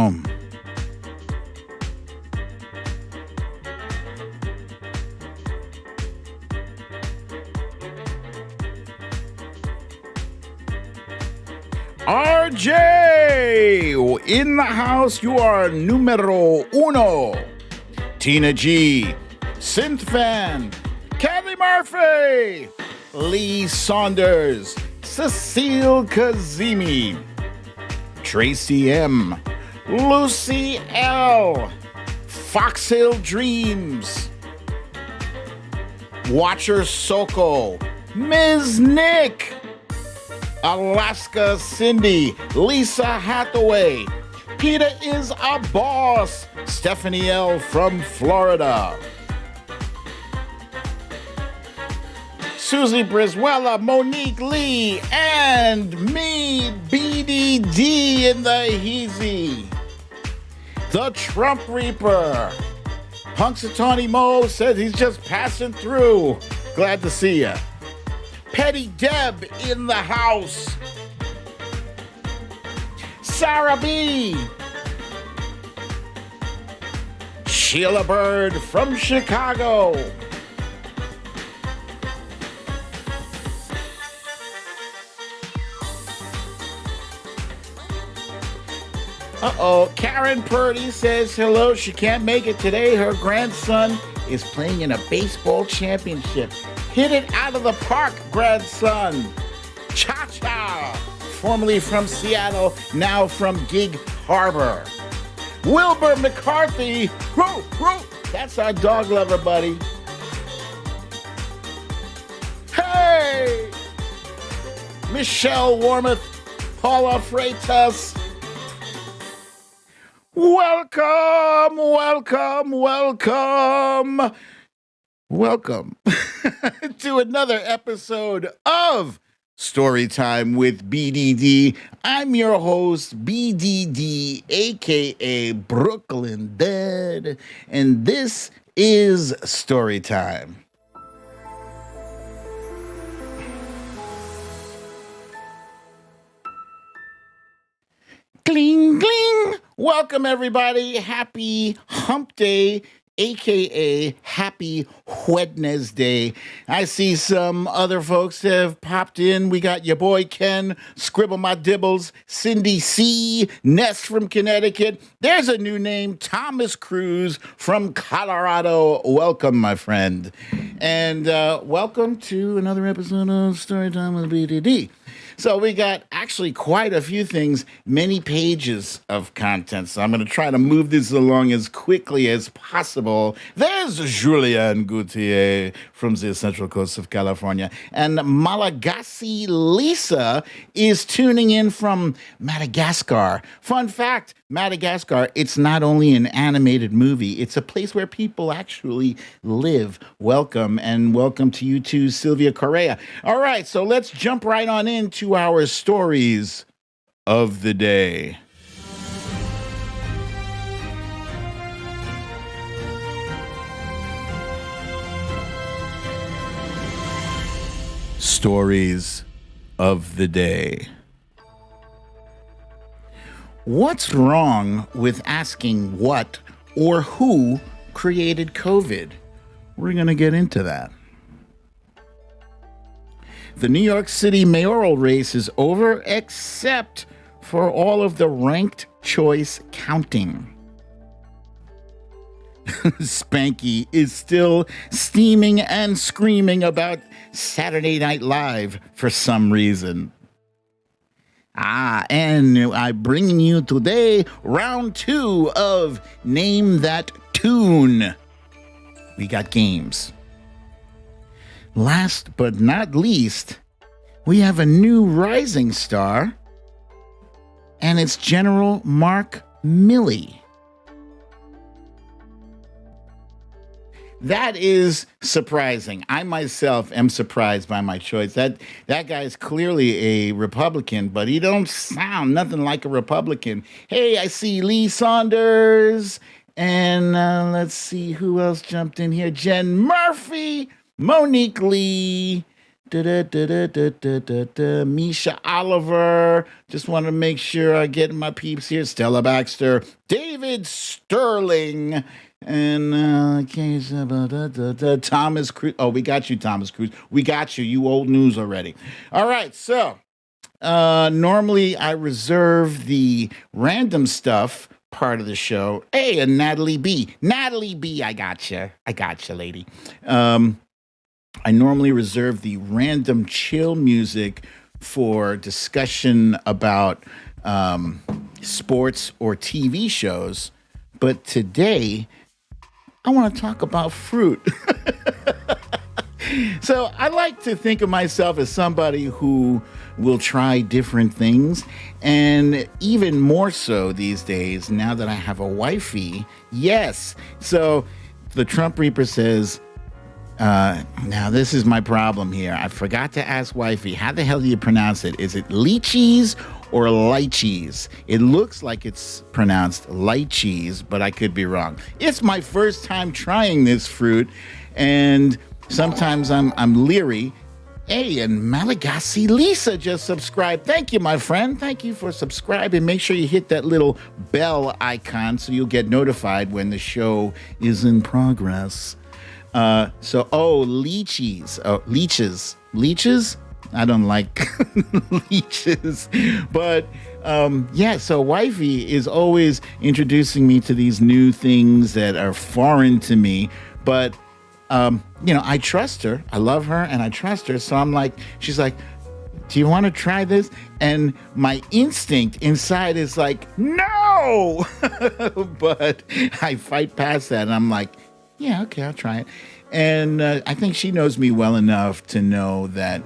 home. RJ in the house. You are numero uno. Tina G, Synth Fan, Kathy Murphy, Lee Saunders, Cecile Kazemi, Tracy M, Lucy L, Foxhill Dreams, Watcher Soko, Ms. Nick, Alaska Cindy, Lisa Hathaway, Peter is a boss, Stephanie L from Florida, Susie Brizuela, Monique Lee, and me, BDD in the Heezy, the Trump Reaper. Punxsutawney Mo says he's just passing through. Glad to see ya. Petty Deb in the house. Sarah B. Sheila Bird from Chicago. Karen Purdy says hello. She can't make it today. Her grandson is playing in a baseball championship. Hit it out of the park, grandson. Cha-cha. Formerly from Seattle, now from Gig Harbor. Wilbur McCarthy. Whoa, whoa. That's our dog lover, buddy. Hey! Michelle Warmoth. Paula Freitas. Welcome, welcome, welcome, welcome to another episode of Storytime with BDD. I'm your host, BDD, aka Brooklyn Dead, and this is Storytime. Gling, gling. Welcome, everybody. Happy Hump Day, a.k.a. Happy Wednesday. I see some other folks have popped in. We got your boy Ken, Scribble My Dibbles, Cindy C, Ness from Connecticut. There's a new name, Thomas Cruz from Colorado. Welcome, my friend. And welcome to another episode of Storytime with BDD. So we got actually quite a few things, many pages of content. So I'm going to try to move this along as quickly as possible. There's Julian Gauthier from the Central Coast of California. And Malagasy Lisa is tuning in from Madagascar. Fun fact, Madagascar, it's not only an animated movie, it's a place where people actually live. Welcome, and welcome to you too, Sylvia Correa. All right, so let's jump right on into our stories of the day. Stories of the day. What's wrong with asking what or who created COVID? We're going to get into that. The New York City mayoral race is over, except for all of the ranked choice counting. Spanky is still steaming and screaming about Saturday Night Live for some reason. And I bring you today round 2 of Name That Toon. We got games. Last but not least, we have a new rising star, and it's General Mark Milley. That is surprising. I myself am surprised by my choice. That guy is clearly a Republican, but he don't sound nothing like a Republican. Hey, I see Lee Saunders, and let's see who else jumped in here. Jen Murphy, Monique Lee, Misha Oliver. Just want to make sure I get my peeps here. Stella Baxter, David Sterling, and Thomas Cruz. Oh, we got you, Thomas Cruz. We got you. You old news already. All right, so normally I reserve the random stuff part of the show. Hey, and Natalie B. Natalie B, I gotcha. I gotcha, lady. I normally reserve the random chill music for discussion about sports or TV shows. But today, I want to talk about fruit. So I like to think of myself as somebody who will try different things. And even more so these days, now that I have a wifey, yes. So the Trump Reaper says, now this is my problem here. I forgot to ask wifey, how the hell do you pronounce it? Is it lychees or lychees? It looks like it's pronounced lychees, but I could be wrong. It's my first time trying this fruit, and sometimes I'm leery. Hey, and Malagasy Lisa just subscribed. Thank you, my friend. Thank you for subscribing. Make sure you hit that little bell icon so you'll get notified when the show is in progress. Lychees. Oh, leeches. Leeches? I don't like leeches. But so wifey is always introducing me to these new things that are foreign to me. But I trust her. I love her and I trust her. So I'm like, she's like, do you want to try this? And my instinct inside is like, no! But I fight past that and I'm like, yeah, okay, I'll try it. And I think she knows me well enough to know that,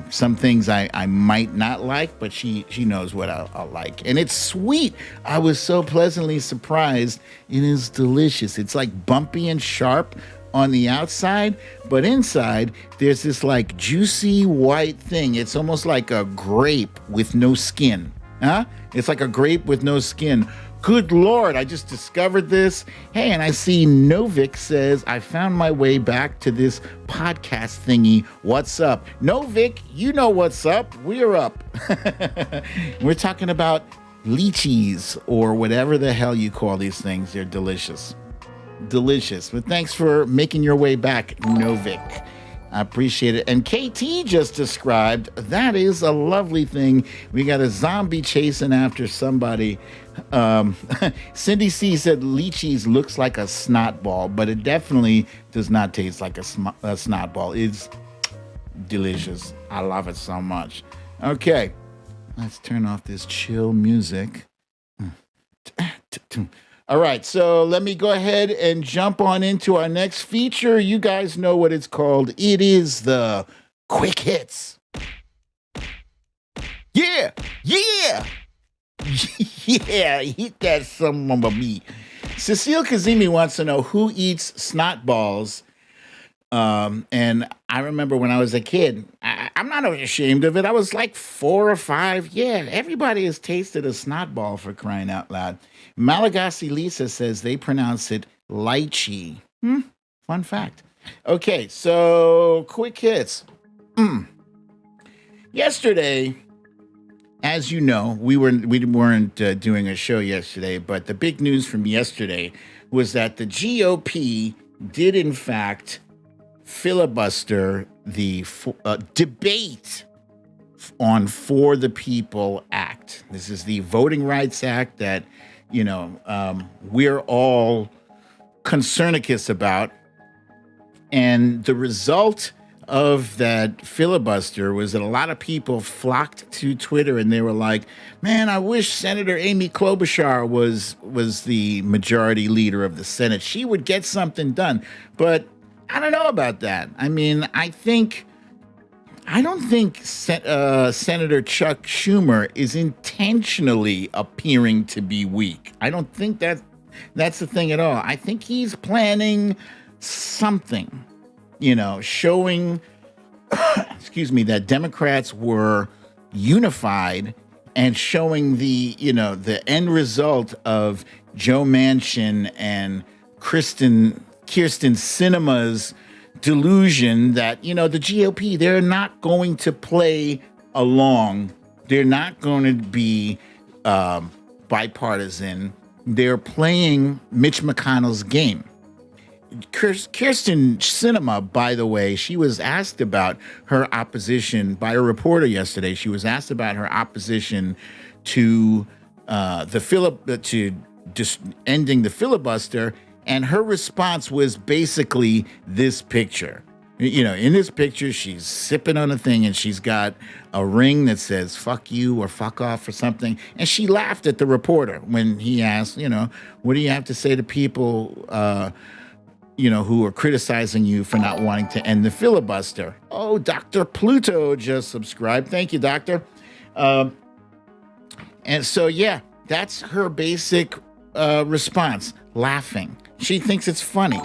some things I might not like, but she knows what I'll like. And it's sweet. I was so pleasantly surprised. It is delicious. It's like bumpy and sharp on the outside, but inside there's this like juicy white thing. It's almost like a grape with no skin. Huh? It's like a grape with no skin. Good Lord, I just discovered this. Hey, and I see Novik says, I found my way back to this podcast thingy. What's up? Novik, you know what's up. We're up. We're talking about lychees or whatever the hell you call these things. They're delicious. Delicious. But thanks for making your way back, Novik. I appreciate it. And KT just described, that is a lovely thing. We got a zombie chasing after somebody. Cindy C said lychees looks like a snot ball, but it definitely does not taste like a snot ball. It's delicious. I love it so much. Okay, let's turn off this chill music. All right, so let me go ahead and jump on into our next feature. You guys know what it's called. It is the Quick Hits. Yeah, yeah. Yeah, hit that some of me. Cecile Kazemi wants to know who eats snot balls. And I remember when I was a kid, I'm not ashamed of it. I was like 4 or 5. Yeah, everybody has tasted a snot ball, for crying out loud. Malagasy Lisa says they pronounce it lychee. Fun fact. Okay, so quick hits. Yesterday, as you know, we weren't doing a show yesterday, but the big news from yesterday was that the GOP did in fact filibuster the debate on For the People Act. This is the Voting Rights Act that, we're all concernicus about. And the result of that filibuster was that a lot of people flocked to Twitter and they were like, man, I wish Senator Amy Klobuchar was the majority leader of the Senate. She would get something done. But I don't know about that. I mean, I don't think Senator Chuck Schumer is intentionally appearing to be weak. I don't think that's the thing at all. I think he's planning something, showing, that Democrats were unified and showing the end result of Joe Manchin and Kirsten Sinema's delusion that, the GOP, they're not going to play along. They're not going to be bipartisan. They're playing Mitch McConnell's game. Kirsten Sinema, by the way, she was asked about her opposition by a reporter yesterday. She was asked about her opposition to to just ending the filibuster, and her response was basically this picture. In this picture, she's sipping on a thing, and she's got a ring that says "fuck you" or "fuck off" or something. And she laughed at the reporter when he asked, what do you have to say to people, who are criticizing you for not wanting to end the filibuster? Oh, Dr. Pluto just subscribed. Thank you, Doctor. And so, yeah, that's her basic response, laughing. She thinks it's funny.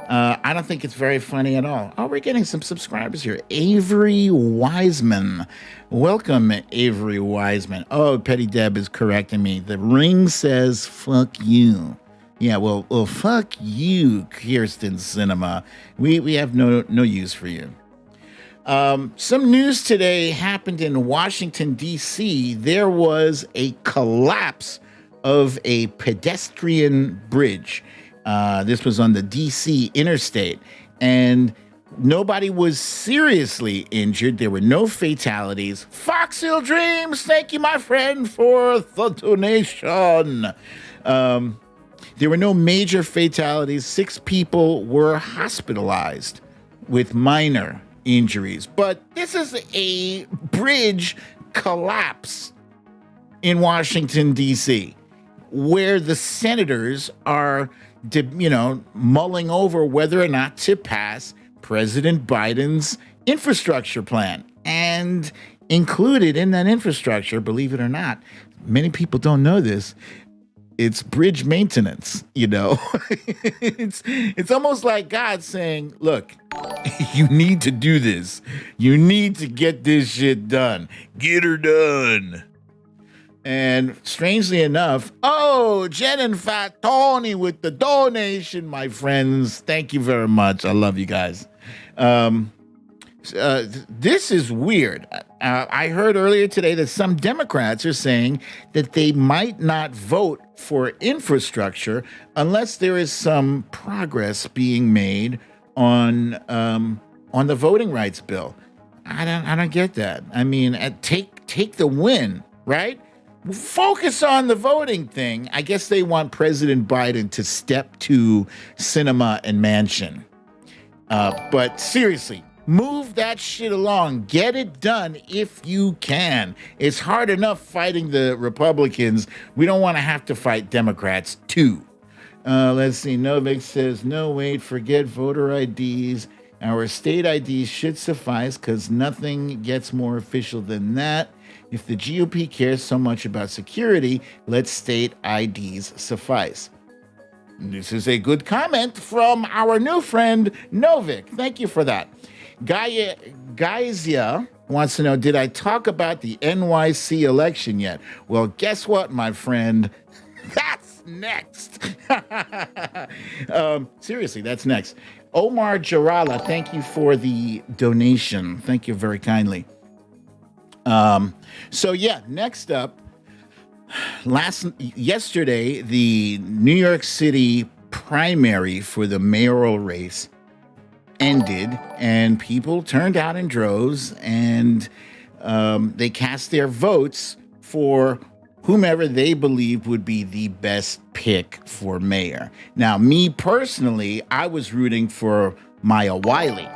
I don't think it's very funny at all. Oh, we're getting some subscribers here. Avery Wiseman. Welcome, Avery Wiseman. Oh, Petty Deb is correcting me. The ring says, fuck you. Yeah, well, fuck you, Kirsten Sinema. We have no use for you. Some news today happened in Washington, D.C. There was a collapse of a pedestrian bridge. This was on the D.C. interstate, and nobody was seriously injured. There were no fatalities. Fox Hill Dreams, thank you, my friend, for the donation. There were no major fatalities. 6 people were hospitalized with minor injuries. But this is a bridge collapse in Washington, D.C., where the senators are mulling over whether or not to pass President Biden's infrastructure plan. And included in that infrastructure, believe it or not, many people don't know this, it's bridge maintenance, It's almost like God saying, look, you need to do this. You need to get this shit done. Get her done. And strangely enough, Jen and Fat Tony with the donation, my friends. Thank you very much. I love you guys. This is weird. I heard earlier today that some Democrats are saying that they might not vote for infrastructure unless there is some progress being made on the voting rights bill. I don't get that. I mean, take the win, right? Focus on the voting thing. I guess they want President Biden to step to Cinema and Mansion. But seriously, move that shit along. Get it done if you can. It's hard enough fighting the Republicans. We don't want to have to fight Democrats too. Let's see. Novik says, no, wait, forget voter IDs. Our state IDs should suffice because nothing gets more official than that. If the GOP cares so much about security, let state IDs suffice. This is a good comment from our new friend, Novik. Thank you for that. Gaizia wants to know, did I talk about the NYC election yet? Well, guess what, my friend? That's next. Seriously, that's next. Omar Jarala, thank you for the donation. Thank you very kindly. Next up, yesterday, the New York City primary for the mayoral race ended, and people turned out in droves, and they cast their votes for whomever they believed would be the best pick for mayor. Now, me personally, I was rooting for Maya Wiley.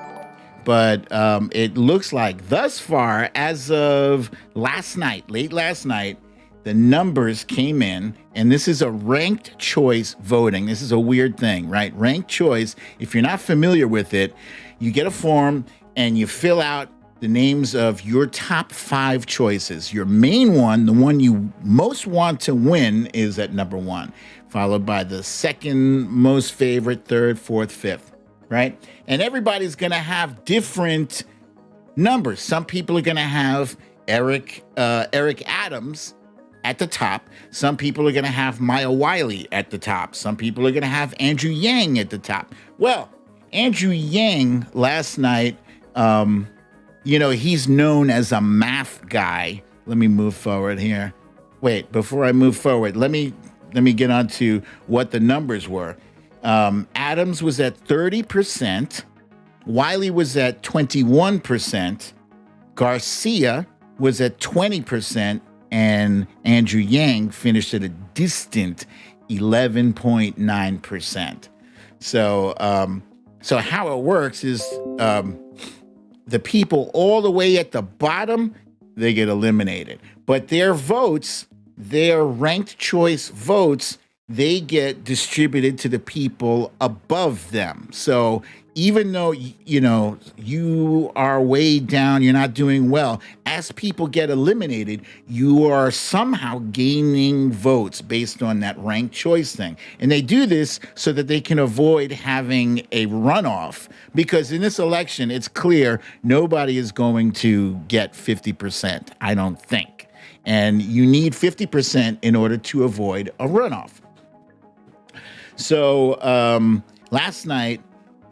But it looks like thus far, as of late last night, the numbers came in, and this is a ranked choice voting. This is a weird thing, right? Ranked choice. If you're not familiar with it, you get a form and you fill out the names of your top 5 choices. Your main one, the one you most want to win, is at number 1, followed by the second most favorite, third, fourth, fifth. Right? And everybody's going to have different numbers. Some people are going to have Eric Adams at the top. Some people are going to have Maya Wiley at the top. Some people are going to have Andrew Yang at the top. Well, Andrew Yang last night, he's known as a math guy. Let me move forward here. Wait, before I move forward, let me get on to what the numbers were. Adams was at 30%. Wiley was at 21%. Garcia was at 20%. And Andrew Yang finished at a distant 11.9%. So how it works is the people all the way at the bottom, they get eliminated. But their votes, their ranked choice votes, they get distributed to the people above them. So even though, you are way down, you're not doing well, as people get eliminated, you are somehow gaining votes based on that ranked choice thing. And they do this so that they can avoid having a runoff, because in this election, it's clear nobody is going to get 50%, I don't think. And you need 50% in order to avoid a runoff. So last night,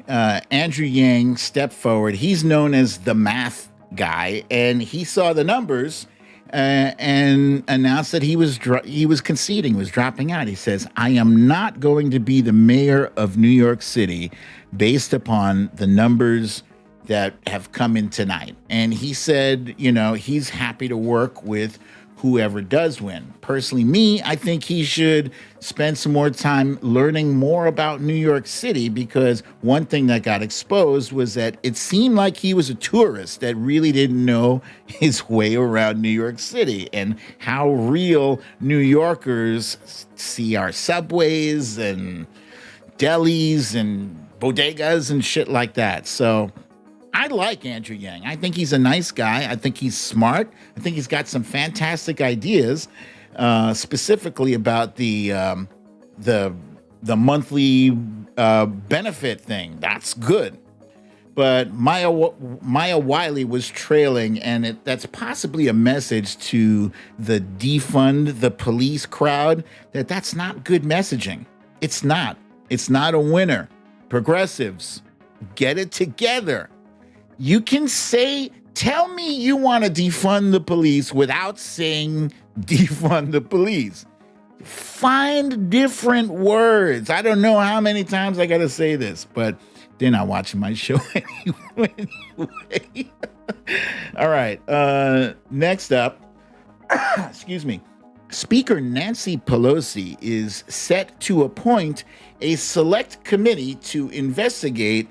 Andrew Yang stepped forward. He's known as the math guy, and he saw the numbers and announced that he was conceding, was dropping out. He says, "I am not going to be the mayor of New York City based upon the numbers that have come in tonight." And he said, he's happy to work with whoever does win. Personally, I think he should spend some more time learning more about New York City, because one thing that got exposed was that it seemed like he was a tourist that really didn't know his way around New York City and how real New Yorkers see our subways and delis and bodegas and shit like that. So I like Andrew Yang. I think he's a nice guy. I think he's smart. I think he's got some fantastic ideas, specifically about the monthly benefit thing. That's good. But Maya Wiley was trailing, and that's possibly a message to the defund the police crowd that's not good messaging. It's not. It's not a winner. Progressives, get it together. You can tell me you want to defund the police without saying defund the police. Find different words. I don't know how many times I got to say this, but they're not watching my show anyway. All right. Next up, excuse me. Speaker Nancy Pelosi is set to appoint a select committee to investigate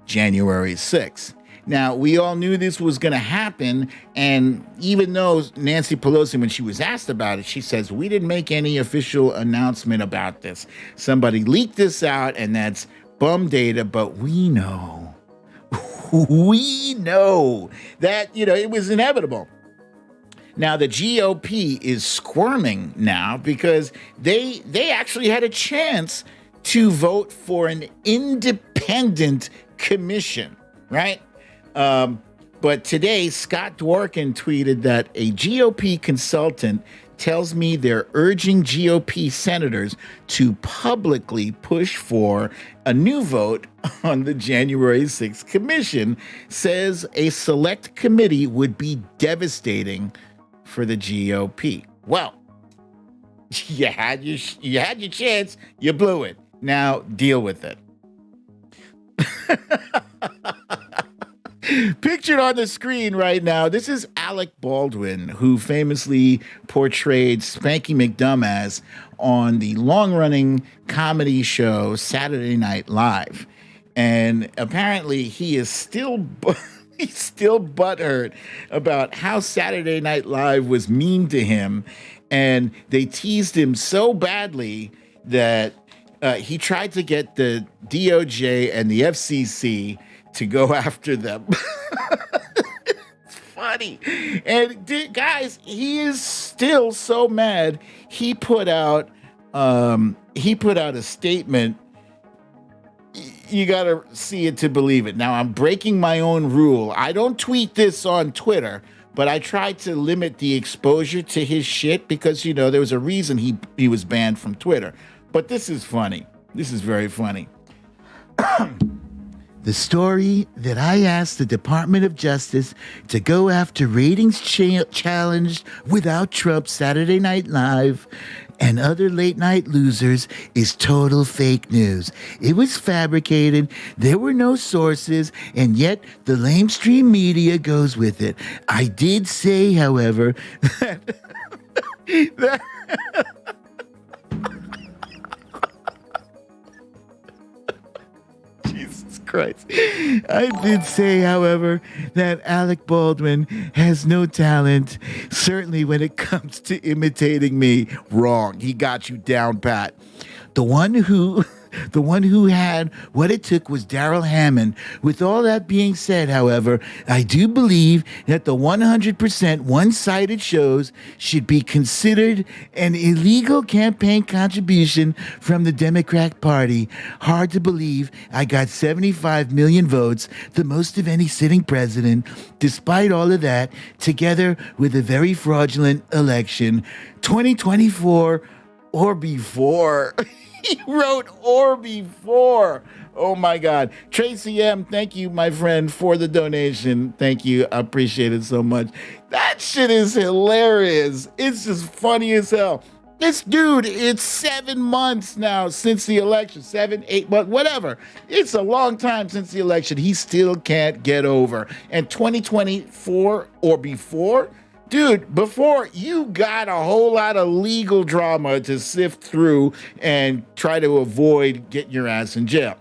January 6th. Now, we all knew this was going to happen, and even though Nancy Pelosi, when she was asked about it, she says, we didn't make any official announcement about this. Somebody leaked this out, and that's bum data, but we know that, it was inevitable. Now, the GOP is squirming now because they actually had a chance to vote for an independent commission, right? But today, Scott Dworkin tweeted that a GOP consultant tells me they're urging GOP senators to publicly push for a new vote on the January 6th commission, says a select committee would be devastating for the GOP. Well, you had your chance, you blew it. Now deal with it. Pictured on the screen right now, this is Alec Baldwin, who famously portrayed Spanky McDumbass on the long-running comedy show Saturday Night Live. And apparently he is still butthurt about how Saturday Night Live was mean to him. And they teased him so badly that he tried to get the DOJ and the FCC to go after them. It's funny. And guys, he is still so mad. He put out a statement. You got to see it to believe it. Now, I'm breaking my own rule. I don't tweet this on Twitter, but I tried to limit the exposure to his shit because, there was a reason he was banned from Twitter. But this is funny. This is very funny. The story that I asked the Department of Justice to go after ratings challenged without Trump Saturday Night Live and other late night losers is total fake news. It was fabricated, there were no sources, and yet the lamestream media goes with it. I did say, however, that Jesus Christ. I did say, however, that Alec Baldwin has no talent, certainly when it comes to imitating me. Wrong. He got you down pat. The one who had what it took was Daryl Hammond. With all that being said, however, I do believe that the 100% one-sided shows should be considered an illegal campaign contribution from the Democrat Party. Hard to believe I got 75 million votes, the most of any sitting president. Despite all of that, together with a very fraudulent election, 2024 or before. He wrote or before. Oh my God. Tracy M., thank you, my friend, for the donation. Thank you. I appreciate it so much. That shit is hilarious. It's just funny as hell. This dude, it's 7 months now since the election, 7, 8 months, whatever. It's a long time since the election. He still can't get over. And 2024 or before, dude, before you got a whole lot of legal drama to sift through and try to avoid getting your ass in jail.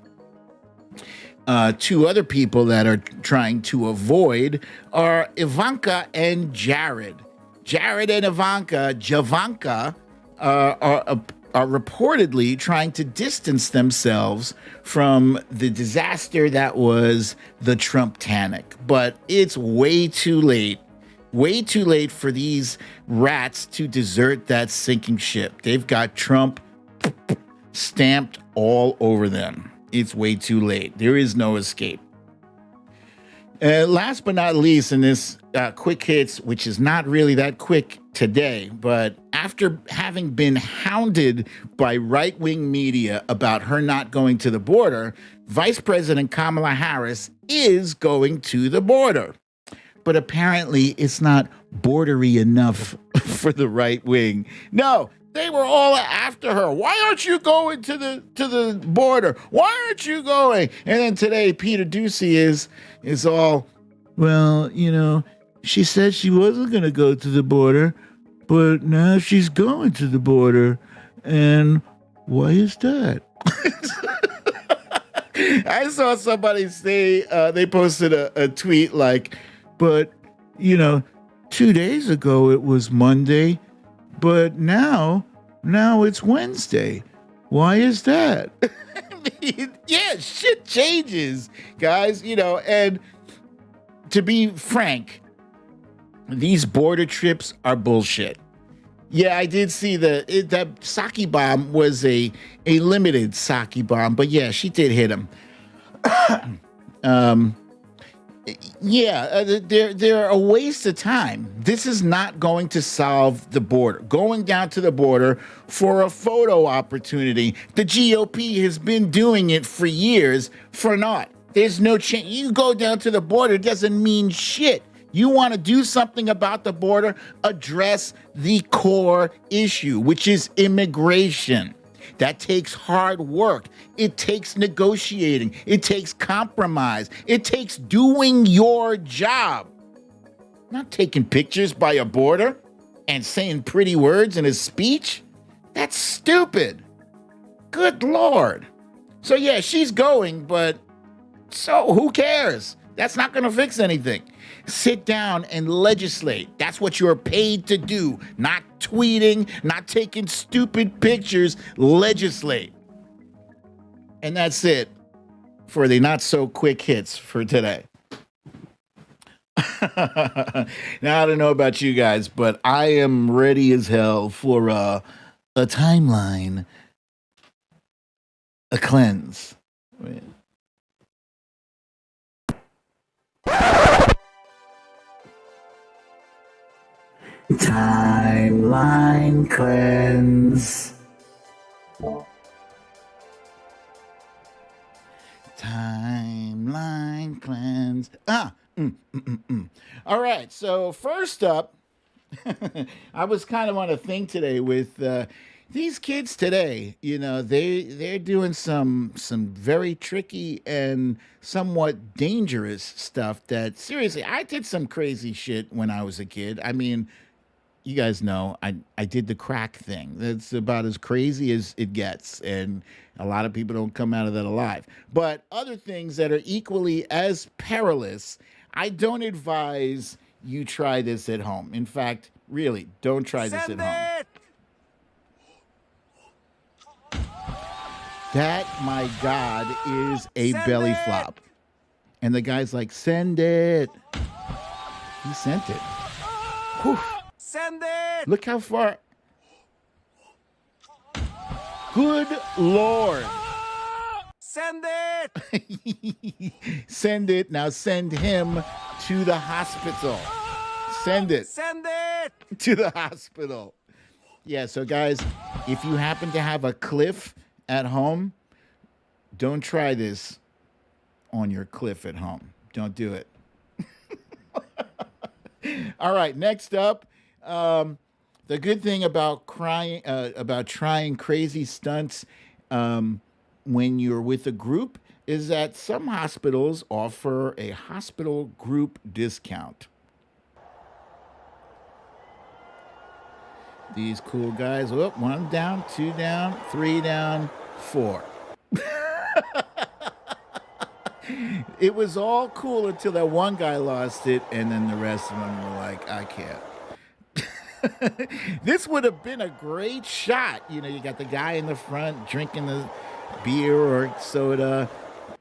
Two other people that are trying to avoid are Ivanka and Jared. Jared and Javanka, are reportedly trying to distance themselves from the disaster that was the Trump-tanic. But it's way too late. Way too late for these rats to desert that sinking ship. They've got Trump stamped all over them. It's way too late. There is no escape. Last but not least in this quick hits, which is not really that quick today, but after having been hounded by right-wing media about her not going to the border, Vice President Kamala Harris is going to the border. But apparently it's not bordery enough for the right wing. No, they were all after her. Why aren't you going to the border? Why aren't you going? And then today, Peter Doocy is all, well, you know, she said she wasn't going to go to the border, but now she's going to the border. And why is that? I saw somebody say, they posted a tweet like, but, you know, 2 days ago it was Monday, but now it's Wednesday. Why is that? I mean, yeah, shit changes, guys, you know, and to be frank, these border trips are bullshit. Yeah, I did see that sake bomb was a limited sake bomb, but yeah, she did hit him. They're a waste of time. This is not going to solve the border. Going down to the border for a photo opportunity. The GOP has been doing it for years for naught. There's no change. You go down to the border, doesn't mean shit. You want to do something about the border, address the core issue, which is immigration. That takes hard work. It takes negotiating. It takes compromise. It takes doing your job. Not taking pictures by a border and saying pretty words in a speech. That's stupid. Good Lord. So yeah, she's going, but so who cares? That's not going to fix anything. Sit down and legislate. That's what you're paid to do. Not tweeting, not taking stupid pictures. Legislate. And that's it for the not so quick hits for today. Now, I don't know about you guys, but I am ready as hell for a timeline, a cleanse. Timeline cleanse. Timeline All right. So first up, I was kind of on a thing today with these kids today. They're doing some very tricky and somewhat dangerous stuff. That seriously, I did some crazy shit when I was a kid. I mean, you guys know I did the crack thing. That's about as crazy as it gets, and a lot of people don't come out of that alive. But other things that are equally as perilous, I don't advise you try this at home. In fact, really, don't try this at home. That, my God, is a belly flop. And the guy's like, send it. He sent it. Whew. Send it! Look how far. Good Lord. Send it! Send it. Now send him to the hospital. Send it Send it! to the hospital. Yeah, so guys, if you happen to have a cliff at home, don't try this on your cliff at home. Don't do it. All right, next up. The good thing about trying crazy stunts when you're with a group is that some hospitals offer a hospital group discount. These cool guys, one down, two down, three down, four. It was all cool until that one guy lost it, and then the rest of them were like, I can't. This would have been a great shot. You got the guy in the front drinking the beer or soda,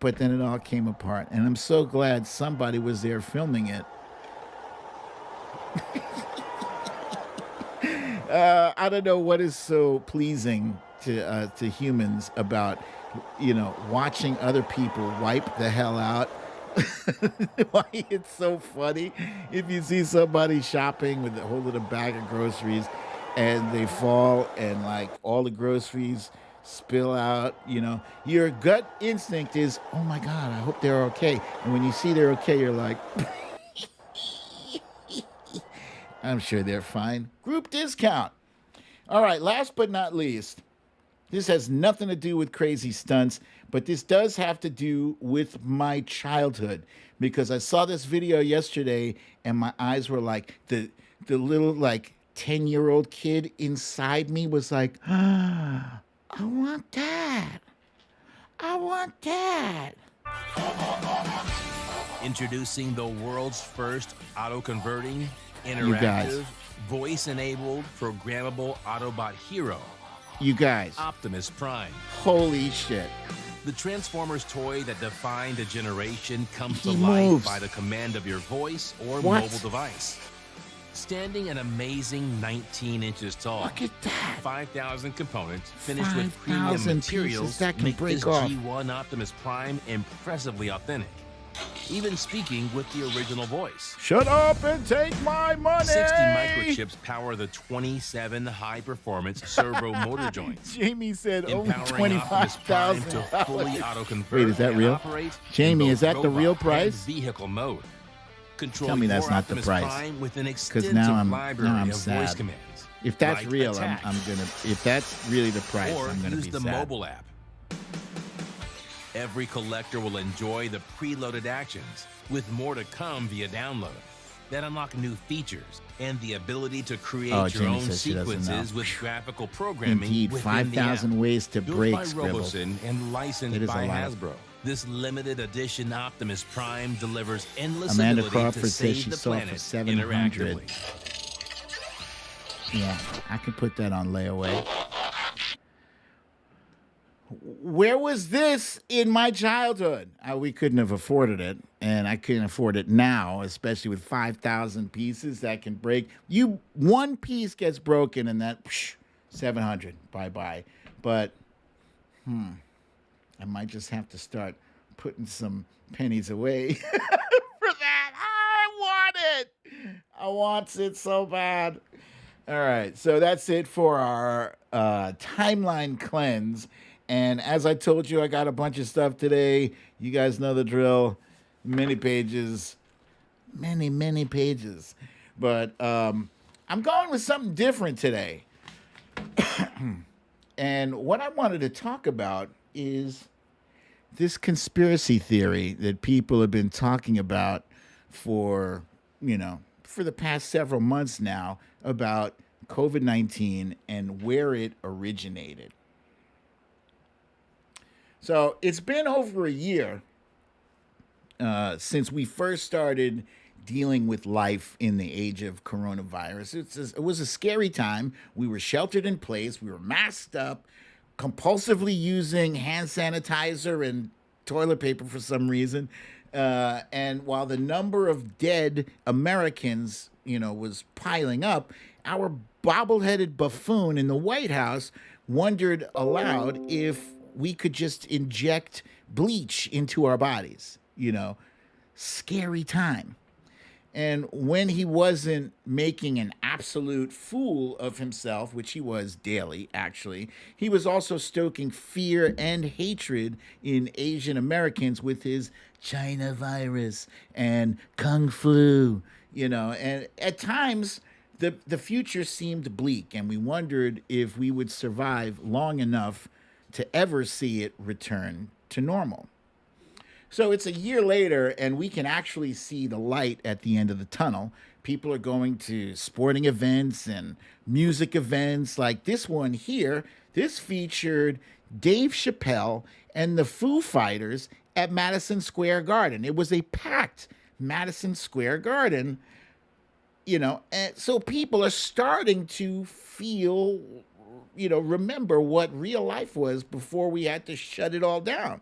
but then it all came apart. And I'm so glad somebody was there filming it. I don't know what is so pleasing to humans about, watching other people wipe the hell out. Why it's so funny if you see somebody shopping with holding a bag of groceries and they fall and like all the groceries spill out. Your gut instinct is, oh my God, I hope they're okay. And when you see they're okay, you're like, I'm sure they're fine. Group discount. All right, last but not least, this has nothing to do with crazy stunts, but this does have to do with my childhood, because I saw this video yesterday and my eyes were like, the little like 10-year-old kid inside me was like, I want that. I want that. Introducing the world's first auto-converting, You guys. interactive, voice-enabled, programmable Autobot hero, You guys. Optimus Prime. Holy shit. The Transformers toy that defined a generation comes to He life moves. by the command of your voice or What? mobile device. Standing an amazing 19 inches tall, Look at that. 5,000 components finished with 5,000 premium materials pieces that can make break this off. G1 Optimus Prime impressively authentic. Even speaking with the original voice. Shut up and take my money. 60 microchips power the 27 high-performance servo motor joints, Jamie said only empowering Optimus Prime to $25,000. fully auto-convert Wait, is that and real? operate Jamie, in is both that the real robot price? and vehicle mode. Control Tell me that's your not the Optimus price. Prime with an 'Cause extensive now I'm library of sad. voice commands. If that's like real, attack, I'm gonna. If that's really the price, or I'm gonna use be the sad. mobile app. Every collector will enjoy the preloaded actions, with more to come via download, that unlock new features and the ability to create Oh, your Jamie own says she doesn't sequences know. with graphical programming. Indeed, within 5,000 the app. ways to Built break by Scribble. Roboson and licensed It is by a lot. Hasbro. This limited edition Optimus Prime delivers endless Amanda ability Crawford to says save she the saw it for planet $700. interactively. Yeah, I could put that on layaway. Where was this in my childhood? We couldn't have afforded it, and I couldn't afford it now, especially with 5,000 pieces that can break. One piece gets broken, and that 700, bye. But I might just have to start putting some pennies away for that. I want it. I want it so bad. All right, so that's it for our timeline cleanse. And as I told you, I got a bunch of stuff today. You guys know the drill. Many pages, many pages. But I'm going with something different today. And what I wanted to talk about is this conspiracy theory that people have been talking about for, for the past several months now about COVID-19 and where it originated. So it's been over a year since we first started dealing with life in the age of coronavirus. It was a scary time. We were sheltered in place, we were masked up, compulsively using hand sanitizer and toilet paper for some reason. And while the number of dead Americans, was piling up, our bobbleheaded buffoon in the White House wondered aloud if we could just inject bleach into our bodies. Scary time. And when he wasn't making an absolute fool of himself, which he was daily, actually, he was also stoking fear and hatred in Asian Americans with his China virus and Kung flu, and at times the future seemed bleak, and we wondered if we would survive long enough to ever see it return to normal. So it's a year later, and we can actually see the light at the end of the tunnel. People are going to sporting events and music events like this one here. This featured Dave Chappelle and the Foo Fighters at Madison Square Garden. It was a packed Madison Square Garden, and so people are starting to feel, remember what real life was before we had to shut it all down.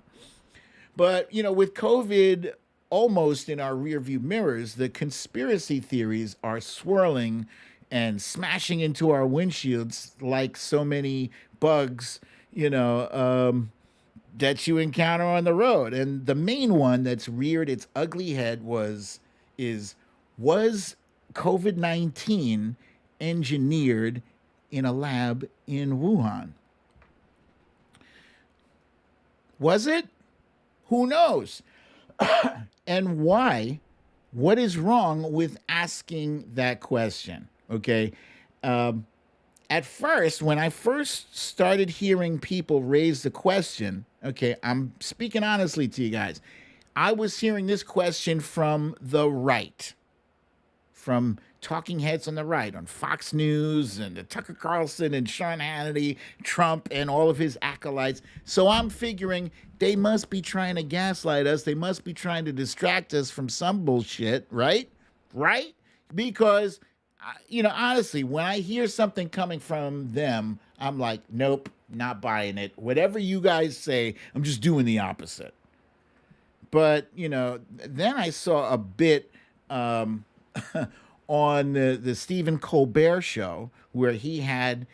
But, with COVID almost in our rearview mirrors, the conspiracy theories are swirling and smashing into our windshields like so many bugs, that you encounter on the road. And the main one that's reared its ugly head was COVID-19 engineered in a lab in Wuhan? Was it? Who knows? And why? What is wrong with asking that question? Okay. At first, when I first started hearing people raise the question, okay, I'm speaking honestly to you guys. I was hearing this question from the right, from talking heads on the right, on Fox News and the Tucker Carlson and Sean Hannity, Trump and all of his acolytes. So I'm figuring they must be trying to gaslight us. They must be trying to distract us from some bullshit, right? Right? Because, honestly, when I hear something coming from them, I'm like, nope, not buying it. Whatever you guys say, I'm just doing the opposite. But, then I saw a bit on the Stephen Colbert show where he had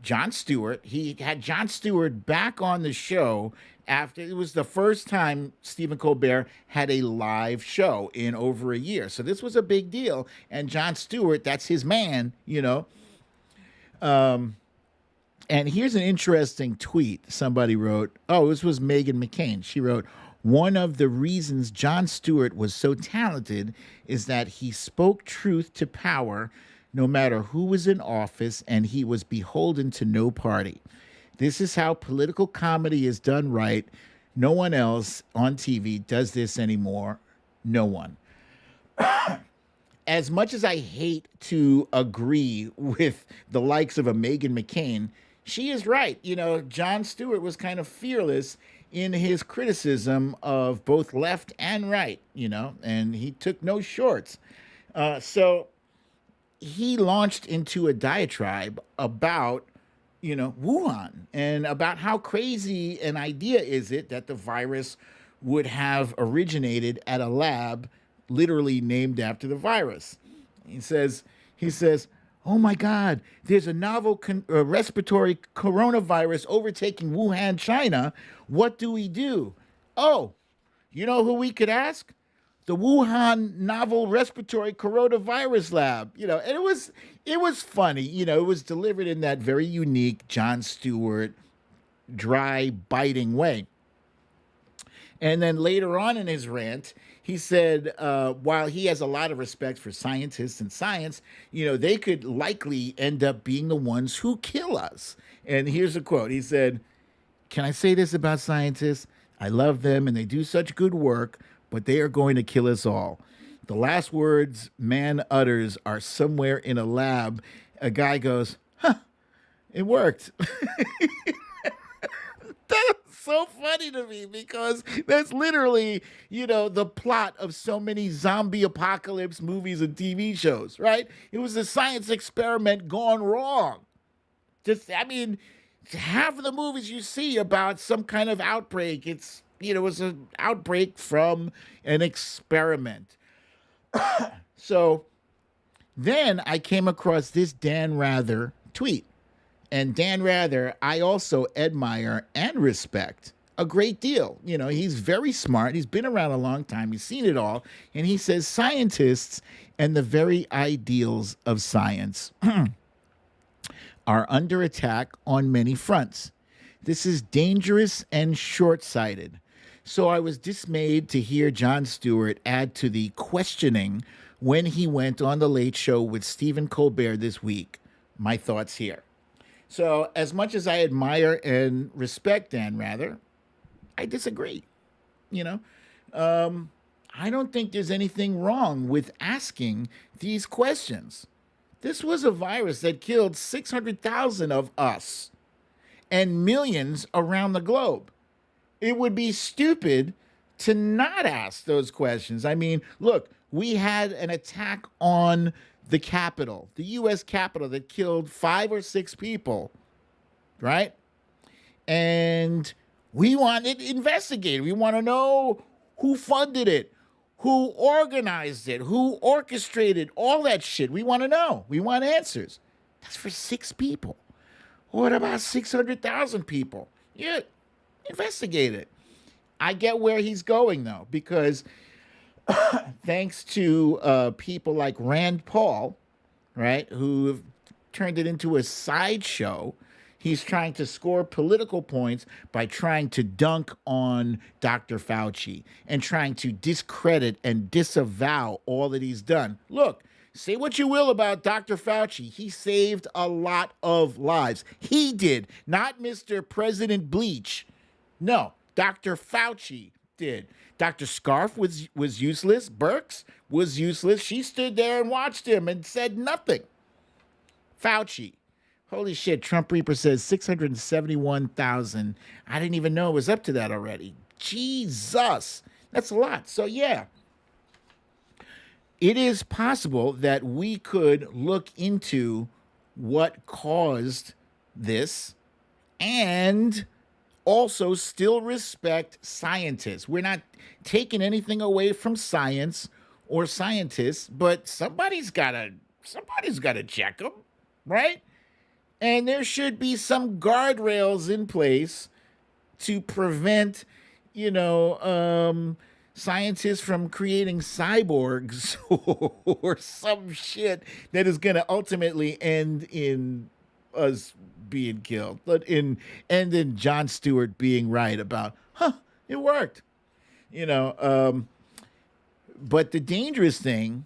Jon Stewart. He had Jon Stewart back on the show after it was the first time Stephen Colbert had a live show in over a year. So this was a big deal. And Jon Stewart, that's his man, And here's an interesting tweet somebody wrote. Oh, this was Meghan McCain. She wrote, one of the reasons Jon Stewart was so talented is that he spoke truth to power no matter who was in office, and he was beholden to no party. This is how political comedy is done right. No one else on TV does this anymore. No one. As much as I hate to agree with the likes of a Meghan McCain, she is right. Jon Stewart was kind of fearless in his criticism of both left and right, and he took no shorts. So he launched into a diatribe about, Wuhan and about how crazy an idea is it that the virus would have originated at a lab literally named after the virus. He says, oh my God, there's a novel respiratory coronavirus overtaking Wuhan, China. What do we do? Oh, you know who we could ask? The Wuhan Novel Respiratory Coronavirus Lab. And it was funny. It was delivered in that very unique Jon Stewart, dry, biting way. And then later on in his rant, He said, while he has a lot of respect for scientists and science, they could likely end up being the ones who kill us. And here's a quote. He said, "Can I say this about scientists? I love them and they do such good work, but they are going to kill us all. The last words man utters are somewhere in a lab. A guy goes, huh, it worked." That's so funny to me because that's literally, the plot of so many zombie apocalypse movies and TV shows, right? It was a science experiment gone wrong. Half of the movies you see about some kind of outbreak, it's an outbreak from an experiment. So then I came across this Dan Rather tweet. And Dan Rather, I also admire and respect a great deal. He's very smart. He's been around a long time. He's seen it all. And he says scientists and the very ideals of science are under attack on many fronts. This is dangerous and short-sighted. So I was dismayed to hear Jon Stewart add to the questioning when he went on The Late Show with Stephen Colbert this week. My thoughts here. So, as much as I admire and respect Dan Rather, I disagree. You know, I don't think there's anything wrong with asking these questions. This was a virus that killed 600,000 of us and millions around the globe. It would be stupid to not ask those questions. I mean, look, we had an attack on the Capitol, the U.S. Capitol, that killed 5 or 6 people, right? And we want it investigated. We want to know who funded it, who organized it, who orchestrated all that shit. We want to know. We want answers. That's for 6 people. What about 600,000 people? Yeah, investigate it. I get where he's going, though, because thanks to people like Rand Paul, right, who have turned it into a sideshow, he's trying to score political points by trying to dunk on Dr. Fauci and trying to discredit and disavow all that he's done. Look, say what you will about Dr. Fauci. He saved a lot of lives. He did, not Mr. President Bleach. No, Dr. Fauci did. Dr. Scarf was useless. Birx was useless. She stood there and watched him and said nothing. Fauci. Holy shit, Trump Reaper says 671,000. I didn't even know it was up to that already. Jesus. That's a lot. So, yeah. It is possible that we could look into what caused this and also still respect scientists. We're not taking anything away from science or scientists, but somebody's got to check them, right? And there should be some guardrails in place to prevent, scientists from creating cyborgs or some shit that is going to ultimately end in us being killed. And then Jon Stewart being right about, it worked. But the dangerous thing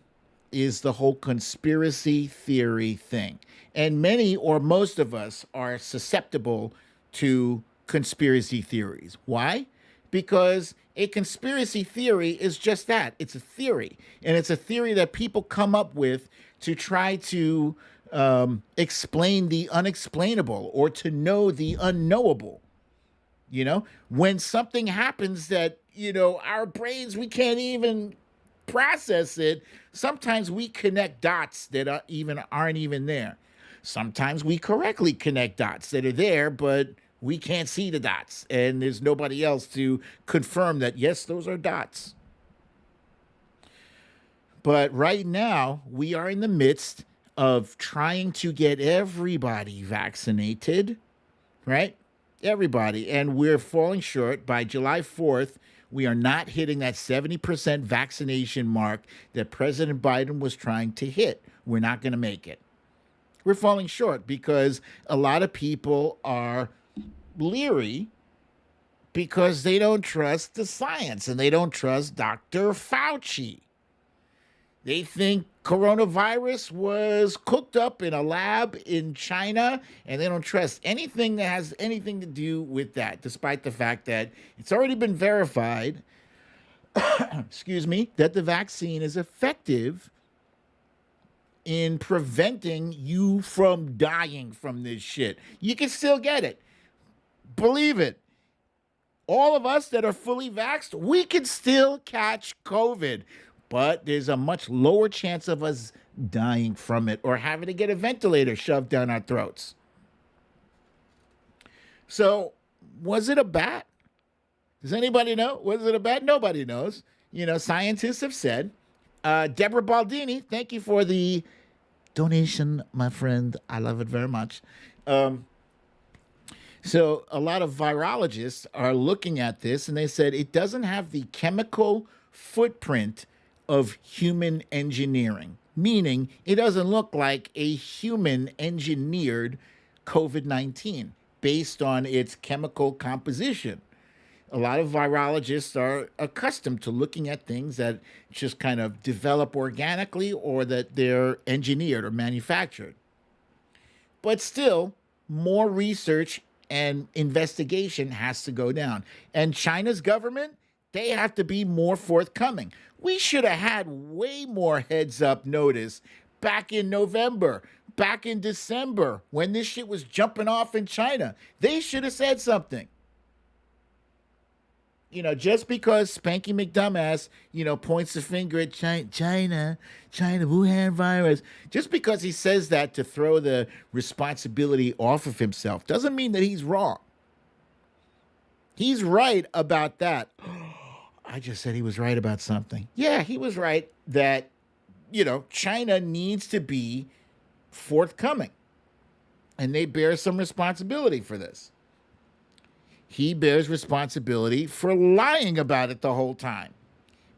is the whole conspiracy theory thing. And many or most of us are susceptible to conspiracy theories. Why? Because a conspiracy theory is just that. It's a theory. And it's a theory that people come up with to try to explain the unexplainable or to know the unknowable. When something happens that, our brains, we can't even process it, sometimes we connect dots that aren't even there. Sometimes we correctly connect dots that are there, but we can't see the dots, and there's nobody else to confirm that, yes, those are dots. But right now, we are in the midst of trying to get everybody vaccinated, right? Everybody. And we're falling short. By July 4th, we are not hitting that 70% vaccination mark that President Biden was trying to hit. We're not going to make it. We're falling short because a lot of people are leery because they don't trust the science and they don't trust Dr. Fauci. They think coronavirus was cooked up in a lab in China, and they don't trust anything that has anything to do with that, despite the fact that it's already been verified, excuse me, that the vaccine is effective in preventing you from dying from this shit. You can still get it. Believe it. All of us that are fully vaxxed, we can still catch COVID, but there's a much lower chance of us dying from it or having to get a ventilator shoved down our throats. So, was it a bat? Does anybody know? Was it a bat? Nobody knows. You know, scientists have said. Deborah Baldini, thank you for the donation, my friend. I love it very much. So a lot of virologists are looking at this and they said it doesn't have the chemical footprint of human engineering, meaning it doesn't look like a human engineered COVID-19 based on its chemical composition. A lot of virologists are accustomed to looking at things that just kind of develop organically or that they're engineered or manufactured. But still, more research and investigation has to go down. And China's government, they have to be more forthcoming. We should have had way more heads up notice back in November, back in December, when this shit was jumping off in China. They should have said something. You know, just because Spanky McDumbass, you know, points the finger at China, Wuhan virus, just because he says that to throw the responsibility off of himself doesn't mean that he's wrong. He's right about that. I just said he was right about something. Yeah, he was right that, you know, China needs to be forthcoming, and they bear some responsibility for this. He bears responsibility for lying about it the whole time.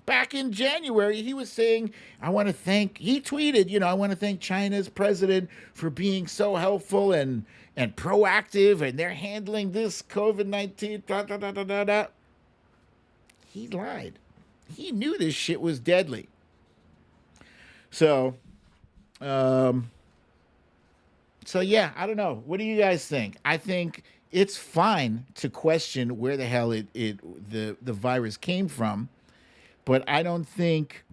Back in January, he was saying, he tweeted, you know, I want to thank China's president for being so helpful and proactive, and they're handling this COVID-19, da, da, da, da, da, da. He lied. He knew this shit was deadly. So yeah, I don't know. What do you guys think? I think it's fine to question where the hell the virus came from, but I don't think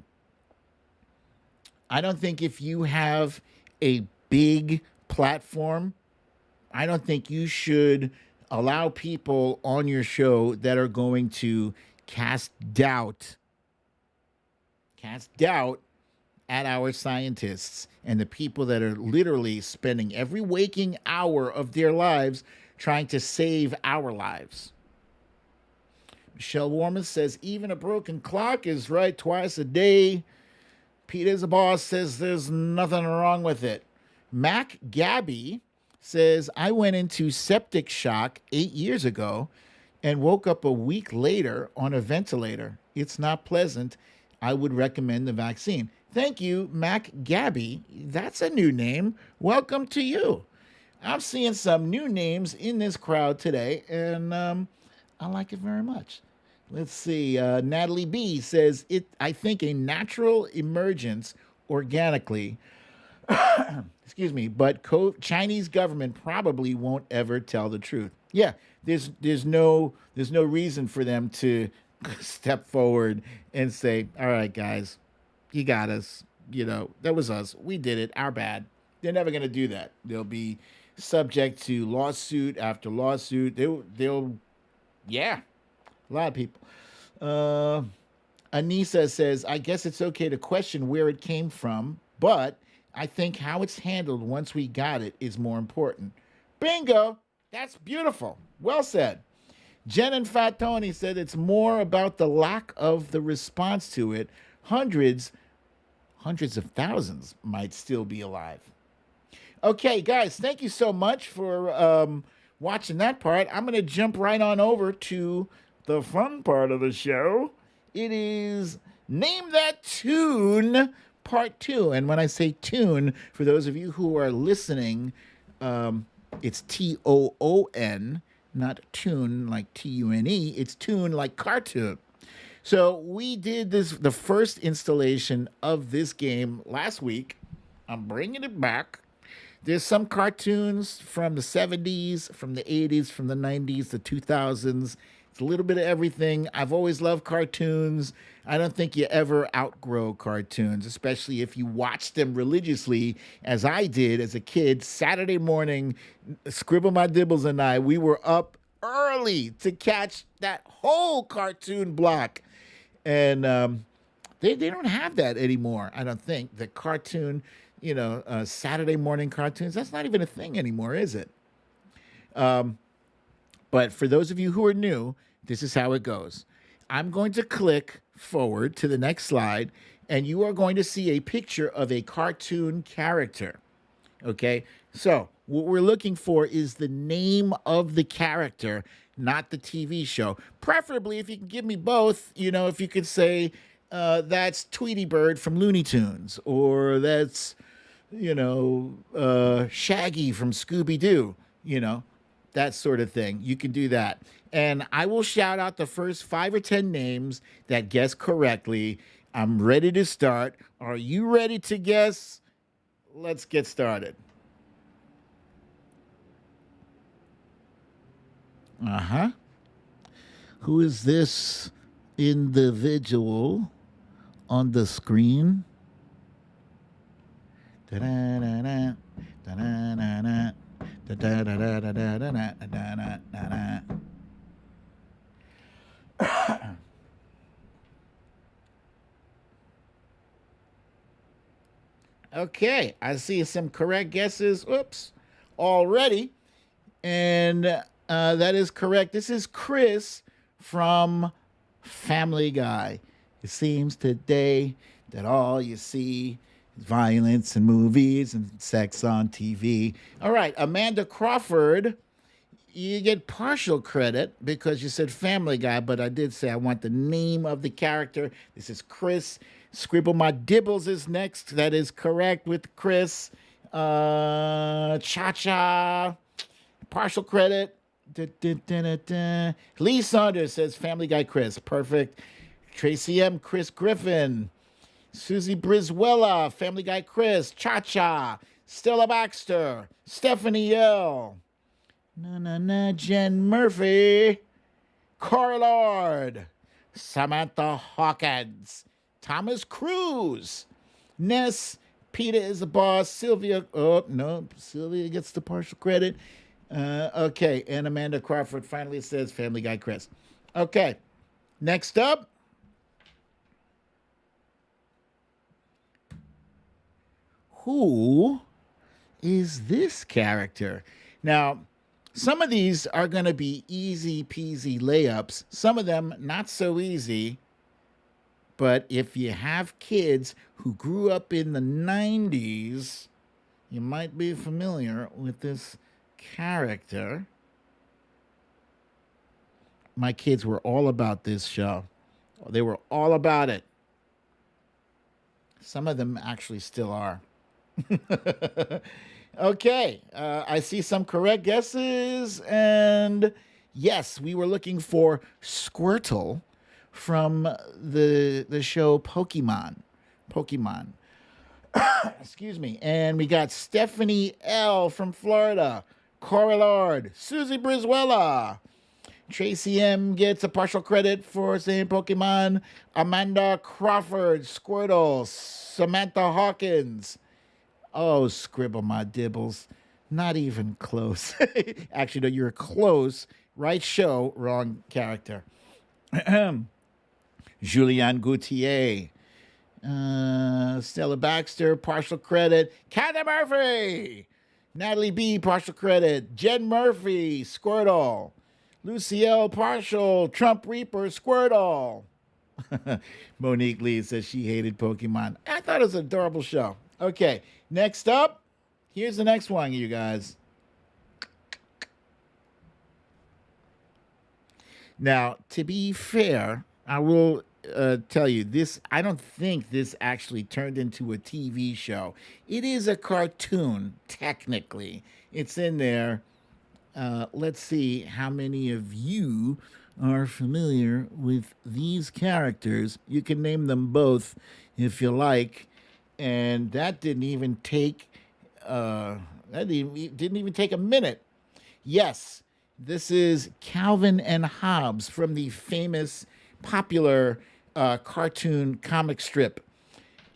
if you have a big platform, I don't think you should allow people on your show that are going to cast doubt at our scientists and the people that are literally spending every waking hour of their lives trying to save our lives. Michelle Warman says, even a broken clock is right twice a day. Peter's a boss says there's nothing wrong with it. Mac Gabby says, I went into septic shock 8 years ago and woke up a week later on a ventilator. It's not pleasant. I would recommend the vaccine. Thank you, Mac Gabby. That's a new name. Welcome to you. I'm seeing some new names in this crowd today, and I like it very much. Let's see. Natalie B says, I think a natural emergence organically, excuse me, but Chinese government probably won't ever tell the truth. Yeah, there's no reason for them to step forward and say, all right, guys, you got us. You know, that was us. We did it. Our bad. They're never going to do that. They'll be subject to lawsuit after lawsuit. Yeah, a lot of people. Anissa says, I guess it's okay to question where it came from, but I think how it's handled once we got it is more important. Bingo. That's beautiful. Well said. Jen and Fat Tony said it's more about the lack of the response to it. Hundreds of thousands might still be alive. Okay, guys, thank you so much for watching that part. I'm going to jump right on over to the fun part of the show. It is Name That Toon Part 2. And when I say tune, for those of you who are listening, it's Toon. not Toon like Tune. It's Toon like cartoon. So we did the first installation of this game last week. I'm bringing it back. There's some cartoons from the 70s, from the 80s, from the 90s, the 2000s. It's a little bit of everything. I've always loved cartoons. I don't think you ever outgrow cartoons, especially if you watch them religiously, as I did as a kid. Saturday morning, Scribble My Dibbles and I, we were up early to catch that whole cartoon block. And they don't have that anymore, I don't think. The cartoon, Saturday morning cartoons, that's not even a thing anymore, is it? But for those of you who are new, this is how it goes. I'm going to click forward to the next slide, and you are going to see a picture of a cartoon character. Okay? So, what we're looking for is the name of the character, not the TV show. Preferably, if you can give me both, if you could say, that's Tweety Bird from Looney Tunes, or that's, Shaggy from Scooby Doo, that sort of thing. You can do that. And I will shout out the first 5 or 10 names that guess correctly. I'm ready to start. Are you ready to guess? Let's get started. Uh-huh. Who is this individual on the screen? Da-da-da-da, da-da-da-da, da-da-da-da-da-da-da-da-da-da. Okay, I see some correct guesses. Oops, already. And that is correct. This is Chris from Family Guy. It seems today that all you see is violence in movies and sex on TV. All right, Amanda Crawford, you get partial credit because you said Family Guy, but I did say I want the name of the character. This is Chris. Scribble My Dibbles is next. That is correct with Chris. Cha-Cha, partial credit. Lee Saunders says Family Guy Chris. Perfect. Tracy M. Chris Griffin. Susie Brizuela. Family Guy Chris. Cha-Cha. Stella Baxter. Stephanie L. Jen Murphy. Cora Lord. Samantha Hawkins. Thomas Cruise. Ness. Peter is the boss. Sylvia. Oh, no. Sylvia gets the partial credit. Okay, and Amanda Crawford finally says Family Guy Chris. Okay, next up. Who is this character? Now, some of these are going to be easy peasy layups. Some of them not so easy. But if you have kids who grew up in the 90s, you might be familiar with this character. My kids were all about this show. They were all about it. Some of them actually still are. Okay, I see some correct guesses. And yes, we were looking for Squirtle from the show Pokemon. Excuse me. And we got Stephanie L. from Florida. Cora Lord. Susie Brizuela. Tracy M. gets a partial credit for saying Pokemon. Amanda Crawford. Squirtle. Samantha Hawkins. Oh, Scribble My Dibbles. Not even close. Actually, no, you're close. Right show, wrong character. Julianne Gauthier. Stella Baxter, partial credit. Kathy Murphy. Natalie B, partial credit. Jen Murphy, Squirtle. Lucielle, partial. Trump Reaper, Squirtle. Monique Lee says she hated Pokemon. I thought it was an adorable show. Okay, next up. Here's the next one, you guys. Now, to be fair, I will tell you this. I don't think this actually turned into a TV show. It is a cartoon, technically. It's in there. Let's see how many of you are familiar with these characters. You can name them both if you like. And that didn't even take didn't even take a minute. Yes, this is Calvin and Hobbes from the famous, popular cartoon comic strip.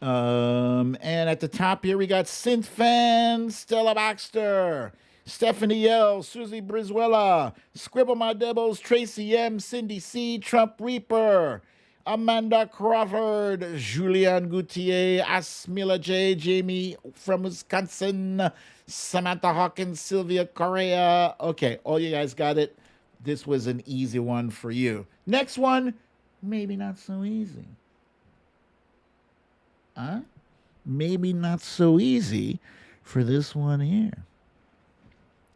And at the top here, we got Synth Fan, Stella Baxter, Stephanie L., Susie Brizuela, Scribble My Dibbles, Tracy M., Cindy C., Trump Reaper, Amanda Crawford, Julianne Gautier, Asmila J., Jamie from Wisconsin, Samantha Hawkins, Sylvia Correa. Okay, all you guys got it. This was an easy one for you. Next one, maybe not so easy. Huh? Maybe not so easy for this one here.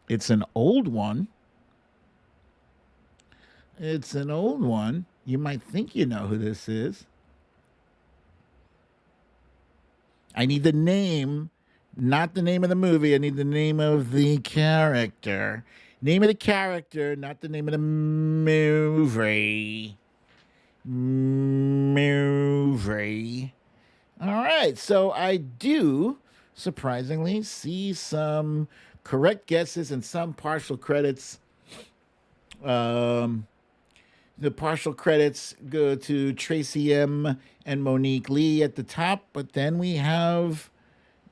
It's an old one. It's an old one. You might think you know who this is. I need the name, not the name of the movie. I need the name of the character. Name of the character, not the name of the movie. Movie. All right, so I do surprisingly see some correct guesses and some partial credits. The partial credits go to Tracy M. and Monique Lee at the top, but then we have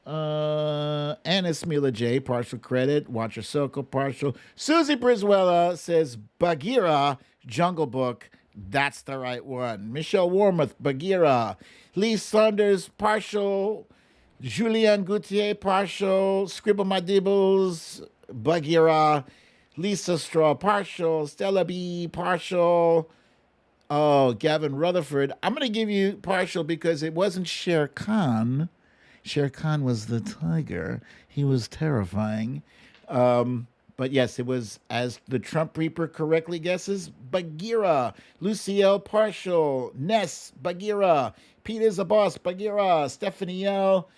Anis Mila J. partial credit, Watcher Soko partial. Susie Brizuela says Bagheera, Jungle Book. That's the right one. Michelle Warmoth, Bagheera. Lee Saunders, partial. Julianne Gautier, partial. Scribble My Dibbles, Bagheera. Lisa Straw, partial. Stella B, partial. Oh, Gavin Rutherford. I'm going to give you partial because it wasn't Shere Khan. Shere Khan was the tiger. He was terrifying. But yes, it was, as the Trump Reaper correctly guesses, Bagheera. Lucille Partial. Ness, Bagheera. Peter's a Boss, Bagheera. Stephanie L.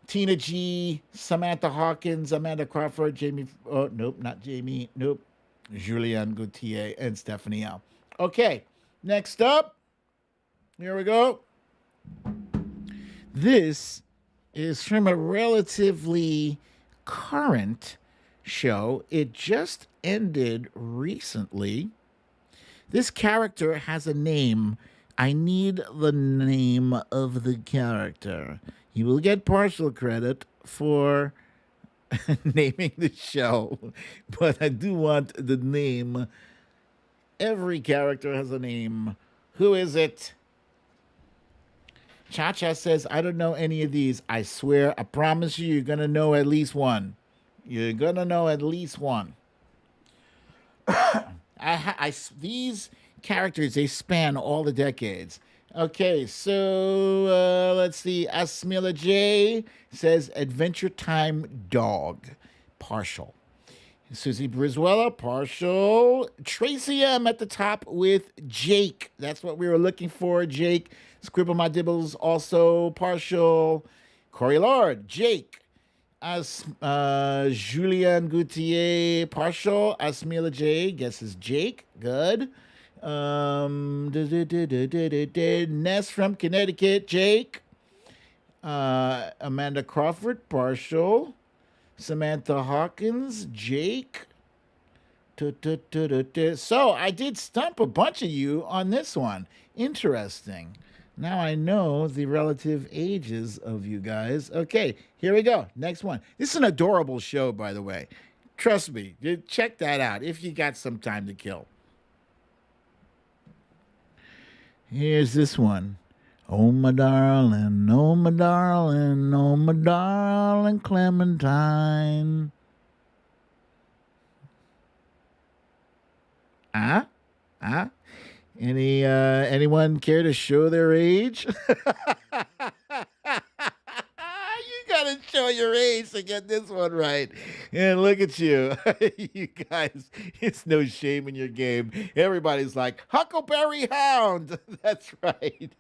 Tina G. Samantha Hawkins. Amanda Crawford. Jamie. Oh, nope, not Jamie. Nope. Julianne Gautier and Stephanie L. Okay, next up. Here we go. This is from a relatively current show. It just ended recently. This character has a name. I need the name of the character. You will get partial credit for naming the show, but I do want the name. Every character has a name. Who is it? Cha-Cha says, I don't know any of these. I swear, I promise you, you're going to know at least one. You're going to know at least one. These characters, they span all the decades. Okay, so let's see. Asmila J says Adventure Time Dog, partial. Susie Brizuela, partial. Tracy M at the top with Jake. That's what we were looking for, Jake. Scribble My Dibbles, also partial. Corey Lord, Jake. As Julianne Gautier, partial. Asmila J guesses Jake. Good. Ness from Connecticut, Jake. Amanda Crawford, partial. Samantha Hawkins, Jake. So I did stump a bunch of you on this one. Interesting. Now I know the relative ages of you guys. Okay, here we go. Next one. This is an adorable show, by the way. Trust me. Check that out if you got some time to kill. Here's this one. Oh, my darling, oh, my darling, oh, my darling Clementine. Anyone care to show their age? You gotta show your age to get this one right. And look at you. You guys, it's no shame in your game. Everybody's like, Huckleberry Hound. That's right.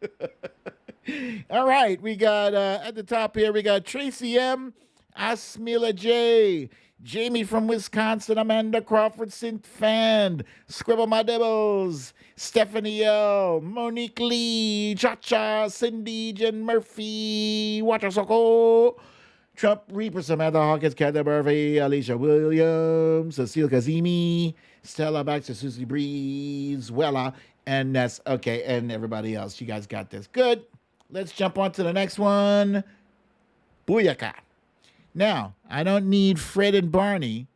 All right, we got at the top here, we got Tracy M. Asmila J. Jamie from Wisconsin, Amanda Crawford, Synth Fan, Scribble My Dibbles, Stephanie L, Monique Lee, Cha Cha, Cindy, Jen Murphy, Watcher Soko, Trump Reaper, Samantha Hawkins, Catherine Murphy, Alicia Williams, Cecile Kazimi, Stella Baxter, Susie Breeze, Wella, and Ness. Okay, and everybody else. You guys got this. Good. Let's jump on to the next one. Booyaka. Now, I don't need Fred and Barney,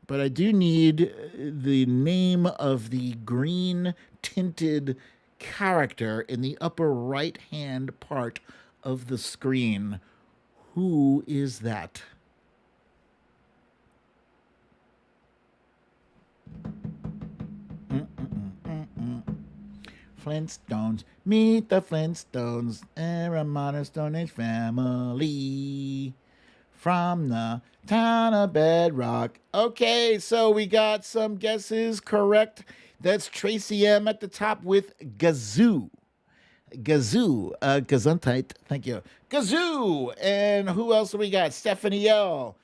but I do need the name of the green tinted character in the upper right hand part of the screen. Who is that? Flintstones, meet the Flintstones, they're a modern Stone Age family from the town of Bedrock. Okay, so we got some guesses correct. That's Tracy M at the top with Gazoo. Gazoo, Gesundheit, thank you. Gazoo, and who else do we got? Stephanie L,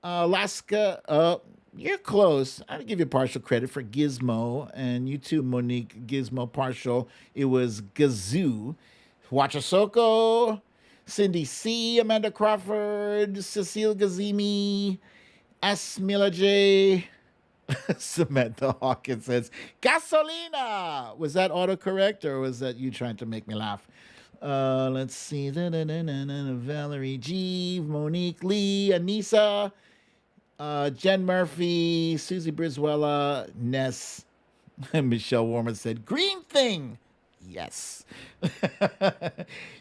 Alaska, you're close. I'll give you partial credit for Gizmo, and you too, Monique. Gizmo partial. It was Gazoo. Wachasoko, Cindy C, Amanda Crawford, Cecile Gazimi, Asmila J. Samantha Hawkins says, Gasolina! Was that autocorrect or was that you trying to make me laugh? Let's see. Valerie G, Monique Lee, Anissa, Jen Murphy, Susie Brizuela, Ness, Michelle Warman said, Green Thing! Yes.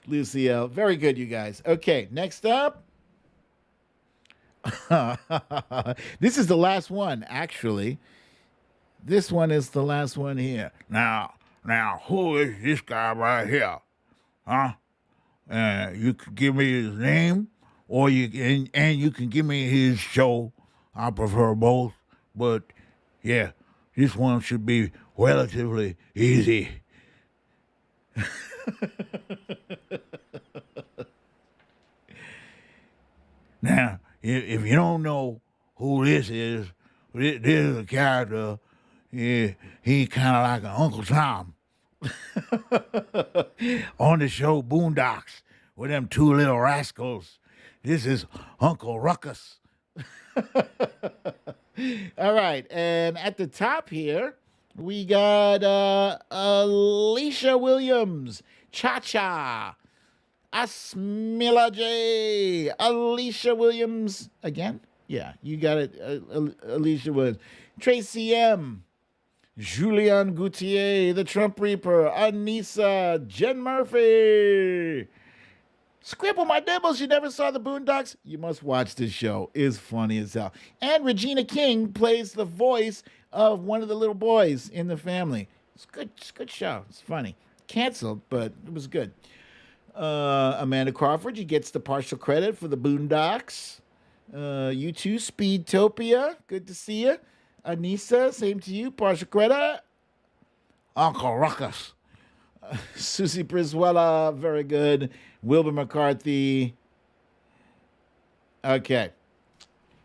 Lucille, very good, you guys. Okay, next up. This is the last one, actually. This one is the last one here. Now, who is this guy right here? Huh? You can give me his name, or you can give me his show. I prefer both, but yeah, this one should be relatively easy. Now, if you don't know who this is a character. He kind of like an Uncle Tom on the show Boondocks with them two little rascals. This is Uncle Ruckus. All right, and at the top here, we got Alicia Williams, Cha-Cha, Asmila J, Alicia Williams again? Yeah, you got it, Alicia Williams. Tracy M, Julian Gautier, the Trump Reaper, Anissa, Jen Murphy. Scribble My Dibbles, you never saw the Boondocks? You must watch this show. It's funny as hell. And Regina King plays the voice of one of the little boys in the family. It's good. It's a good show. It's funny. Canceled, but it was good. Amanda Crawford, she gets the partial credit for the Boondocks. You too, Speedtopia. Good to see you. Anissa, same to you. Partial credit. Uncle Ruckus. Susie Brizuela, very good. Wilbur McCarthy. Okay.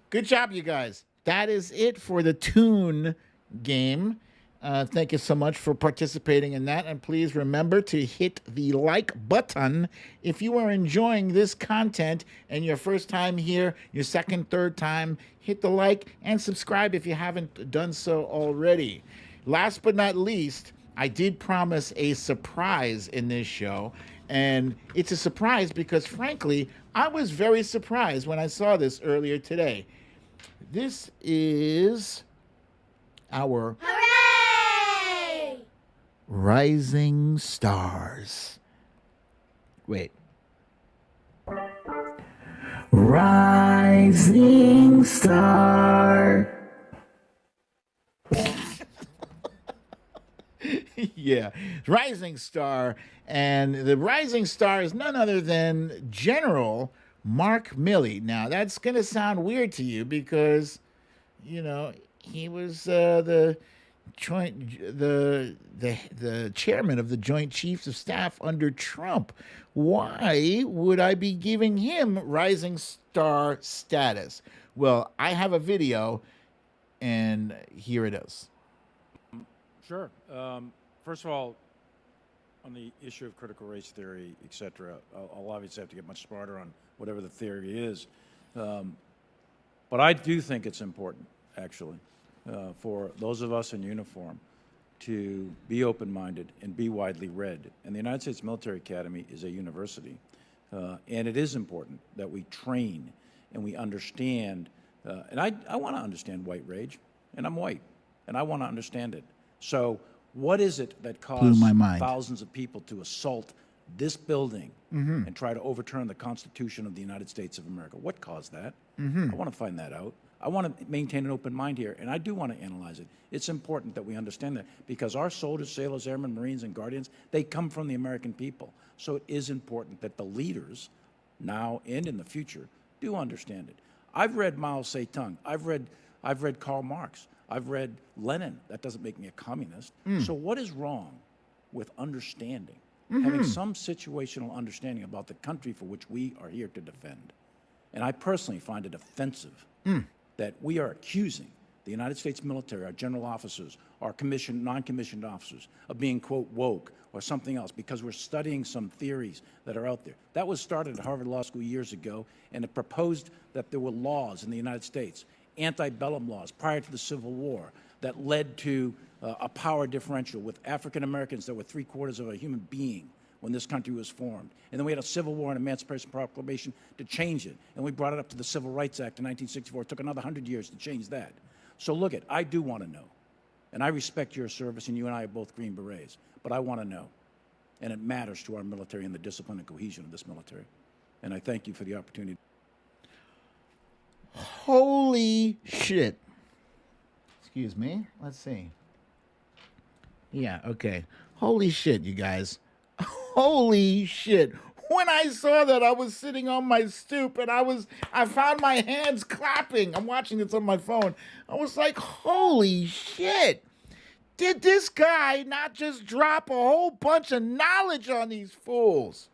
Good job, you guys. That is it for the Toon game. Thank you so much for participating in that. And please remember to hit the like button if you are enjoying this content and your first time here, your second, third time. Hit the like and subscribe if you haven't done so already. Last but not least, I did promise a surprise in this show. And it's a surprise because, frankly, I was very surprised when I saw this earlier today. This is our Hooray! Rising Stars. Wait. Rising Star. Yeah, Rising Star. And the Rising Star is none other than General Mark Milley. Now, that's going to sound weird to you because, you know, he was the the chairman of the Joint Chiefs of Staff under Trump. Why would I be giving him rising star status? Well, I have a video, and here it is. Sure. First of all, on the issue of critical race theory, et cetera, I'll obviously have to get much smarter on whatever the theory is. But I do think it's important, actually, for those of us in uniform to be open-minded and be widely read. And the United States Military Academy is a university. And it is important that we train and we understand. And I want to understand white rage, and I'm white, and I want to understand it. So what is it that caused thousands of people to assault this building and try to overturn the Constitution of the United States of America? What caused that? I want to find that out. I want to maintain an open mind here, and I do want to analyze it. It's important that we understand that because our soldiers, sailors, airmen, Marines, and Guardians, they come from the American people. So it is important that the leaders, now and in the future, do understand it. I've read Mao Zedong. I've read Karl Marx. I've read Lenin. That doesn't make me a communist. So what is wrong with understanding, having some situational understanding about the country for which we are here to defend? And I personally find it offensive that we are accusing the United States military, our general officers, our commissioned, non-commissioned officers, of being, quote, woke or something else because we're studying some theories that are out there. That was started at Harvard Law School years ago, and it proposed that there were laws in the United States, antebellum laws prior to the Civil War, that led to a power differential with African Americans that were 3/4 of a human being when this country was formed. And then we had a Civil War and Emancipation Proclamation to change it. And we brought it up to the Civil Rights Act in 1964. It took another 100 years to change that. So look it, I do want to know. And I respect your service, and you and I are both Green Berets. But I want to know. And it matters to our military and the discipline and cohesion of this military. And I thank you for the opportunity. Holy shit. Excuse me. Let's see. Yeah, okay. Holy shit, you guys. Holy shit. When I saw that, I was sitting on my stoop and I found my hands clapping. I'm watching this on my phone. I was like, holy shit. Did this guy not just drop a whole bunch of knowledge on these fools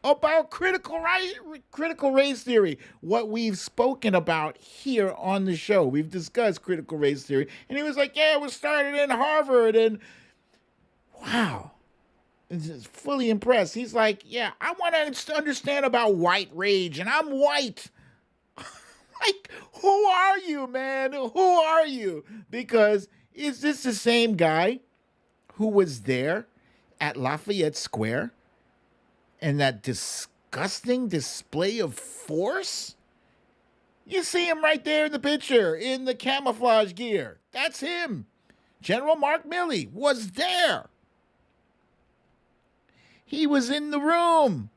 about critical race theory? What we've spoken about here on the show. We've discussed critical race theory. And he was like, yeah, it was started in Harvard. And wow. Just fully impressed. He's like, yeah, I want to understand about white rage, and I'm white. Like, who are you, man? Who are you? Because is this the same guy who was there at Lafayette Square and that disgusting display of force? You see him right there in the picture in the camouflage gear. That's him. General Mark Milley was there. He was in the room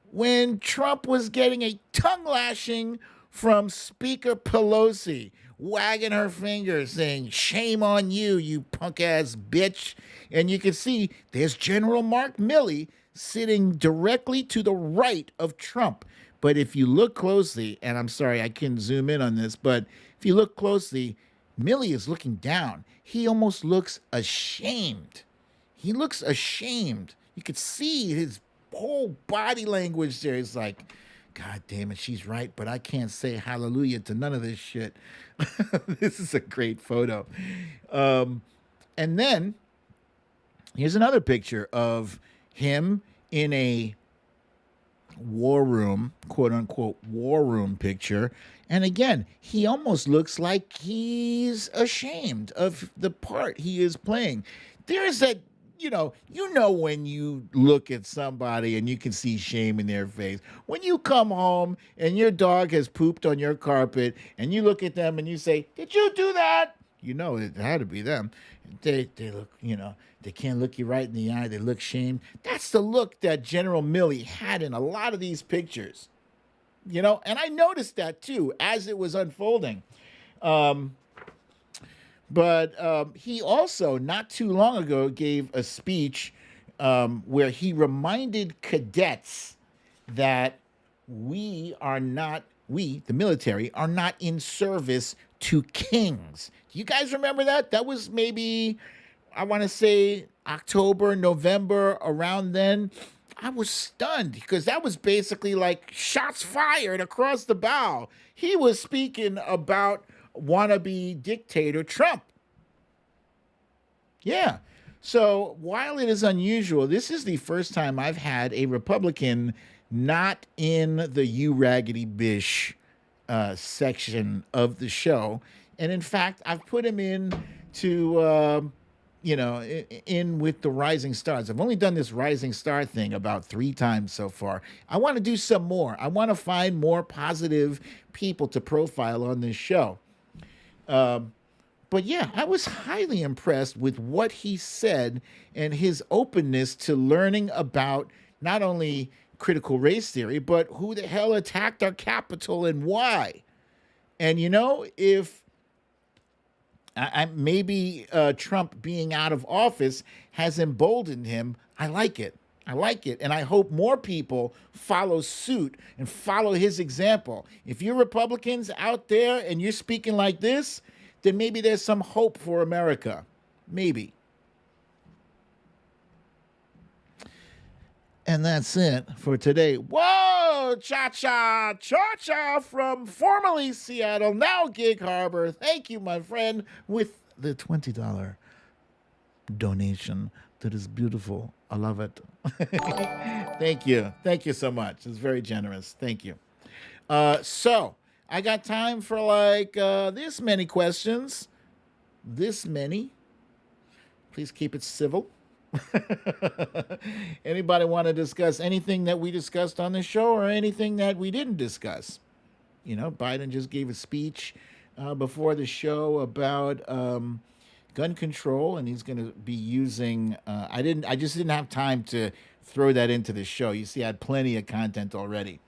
when Trump was getting a tongue lashing from Speaker Pelosi, wagging her finger, saying, shame on you, you punk-ass bitch. And you can see there's General Mark Milley sitting directly to the right of Trump. But if you look closely, and I'm sorry, I couldn't zoom in on this, but if you look closely, Milley is looking down. He almost looks ashamed. He looks ashamed. You could see his whole body language there. He's like, God damn it, she's right, but I can't say hallelujah to none of this shit. This is a great photo. And then here's another picture of him in a war room, quote unquote, war room picture. And again, he almost looks like he's ashamed of the part he is playing. There's that, you know when you look at somebody and you can see shame in their face. When you come home and your dog has pooped on your carpet and you look at them and you say, did you do that? You know it had to be them. They look, they can't look you right in the eye. They look shamed. That's the look that General Milley had in a lot of these pictures. And I noticed that too as it was unfolding. But he also, not too long ago, gave a speech where he reminded cadets that we we, the military, are not in service to kings. Do you guys remember that? That was maybe, I want to say, October, November, around then. I was stunned because that was basically like shots fired across the bow. He was speaking about wannabe dictator Trump. Yeah. So while it is unusual, this is the first time I've had a Republican not in the You Raggedy Bish section of the show. And in fact, I've put him in to, in with the Rising Stars. I've only done this Rising Star thing about 3 times so far. I want to do some more. I want to find more positive people to profile on this show. But yeah, I was highly impressed with what he said and his openness to learning about not only critical race theory, but who the hell attacked our Capitol and why. And if maybe Trump being out of office has emboldened him, I like it. I like it. And I hope more people follow suit and follow his example. If you're Republicans out there and you're speaking like this, then maybe there's some hope for America. Maybe. And that's it for today. Whoa! Cha-cha! Cha-cha from formerly Seattle, now Gig Harbor. Thank you, my friend, with the $20 donation. That is beautiful. I love it. Thank you. Thank you so much. It's very generous. Thank you. So, I got time for like this many questions. This many. Please keep it civil. Anybody want to discuss anything that we discussed on the show or anything that we didn't discuss? Biden just gave a speech before the show about gun control, and he's going to be using. I just didn't have time to throw that into the show. You see, I had plenty of content already.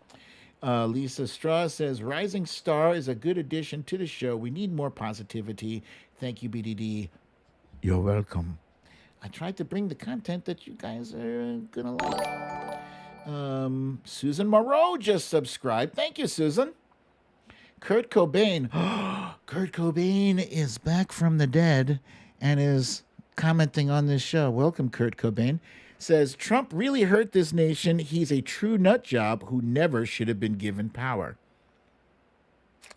Lisa Straw says, Rising Star is a good addition to the show. We need more positivity. Thank you, BDD. You're welcome. I tried to bring the content that you guys are going to like. Susan Moreau just subscribed. Thank you, Susan. Kurt Cobain. Kurt Cobain is back from the dead and is commenting on this show. Welcome, Kurt Cobain. Says, Trump really hurt this nation. He's a true nut job who never should have been given power.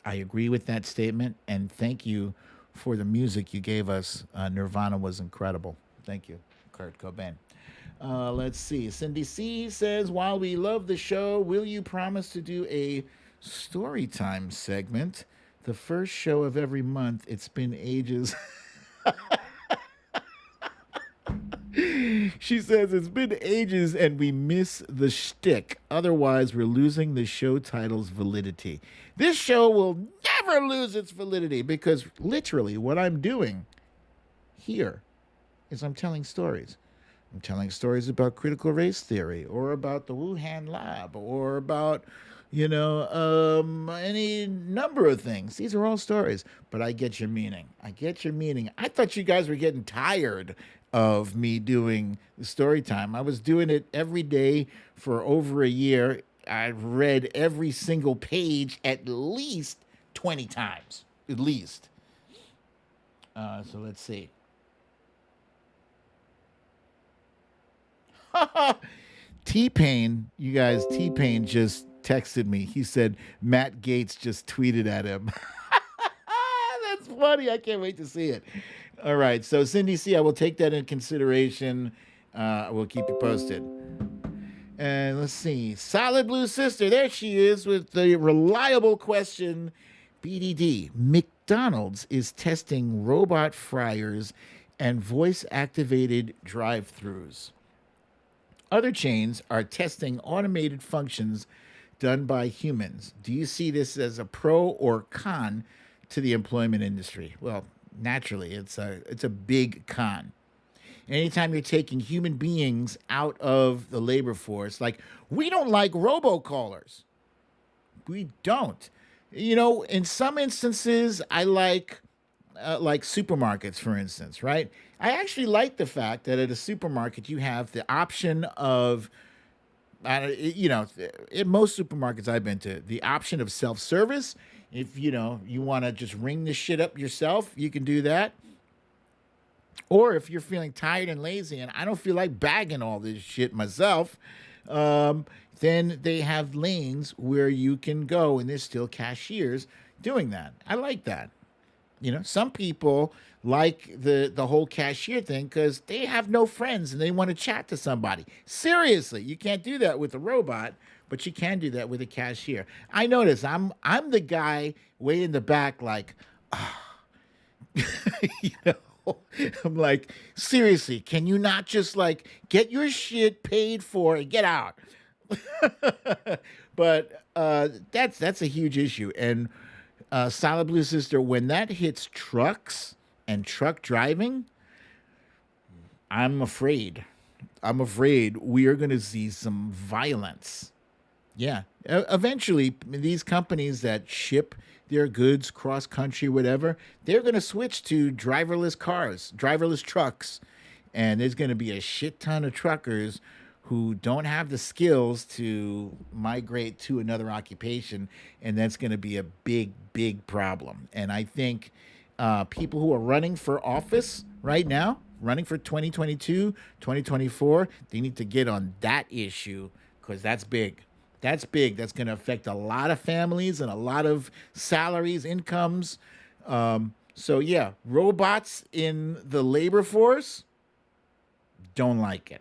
I agree with that statement, and thank you for the music you gave us. Nirvana was incredible. Thank you, Kurt Cobain. Let's see. Cindy C says, while we love the show, will you promise to do a Storytime segment? The first show of every month. It's been ages. She says, it's been ages and we miss the shtick. Otherwise, we're losing the show title's validity. This show will never lose its validity because literally what I'm doing here is I'm telling stories. I'm telling stories about critical race theory or about the Wuhan lab or about, any number of things. These are all stories, but I get your meaning. I get your meaning. I thought you guys were getting tired of me doing the story time. I was doing it every day for over a year. I read every single page at least 20 times, at least. So let's see. T-Pain, you guys, T-Pain just texted me. He said Matt Gaetz just tweeted at him. That's funny. I can't wait to see it. All right. So Cindy C, I will take that in consideration. We'll keep you posted. And let's see. Solid Blue Sister. There she is with the reliable question. BDD. McDonald's is testing robot fryers and voice-activated drive-thrus. Other chains are testing automated functions done by humans. Do you see this as a pro or con to the employment industry? Well, naturally, it's a big con. Anytime you're taking human beings out of the labor force, like we don't like robocallers. We don't. In some instances, I like supermarkets, for instance, right? I actually like the fact that at a supermarket you have the option of in most supermarkets I've been to, the option of self-service, if you want to just ring the shit up yourself, you can do that. Or if you're feeling tired and lazy and I don't feel like bagging all this shit myself, then they have lanes where you can go and there's still cashiers doing that. I like that. Some people like the whole cashier thing because they have no friends and they want to chat to somebody. Seriously, you can't do that with a robot, but you can do that with a cashier. I notice I'm the guy way in the back, like, you know. I'm like, seriously, can you not just like get your shit paid for and get out? But that's a huge issue. And Solid Blue Sister, when that hits trucks and truck driving, I'm afraid. I'm afraid we are going to see some violence. Yeah. Eventually, these companies that ship their goods cross country, whatever, they're going to switch to driverless cars, driverless trucks. And there's going to be a shit ton of truckers who don't have the skills to migrate to another occupation. And that's going to be a big, big problem. And I think people who are running for office right now, running for 2022, 2024, they need to get on that issue because that's big. That's big. That's going to affect a lot of families and a lot of salaries, incomes. So, yeah, robots in the labor force, don't like it.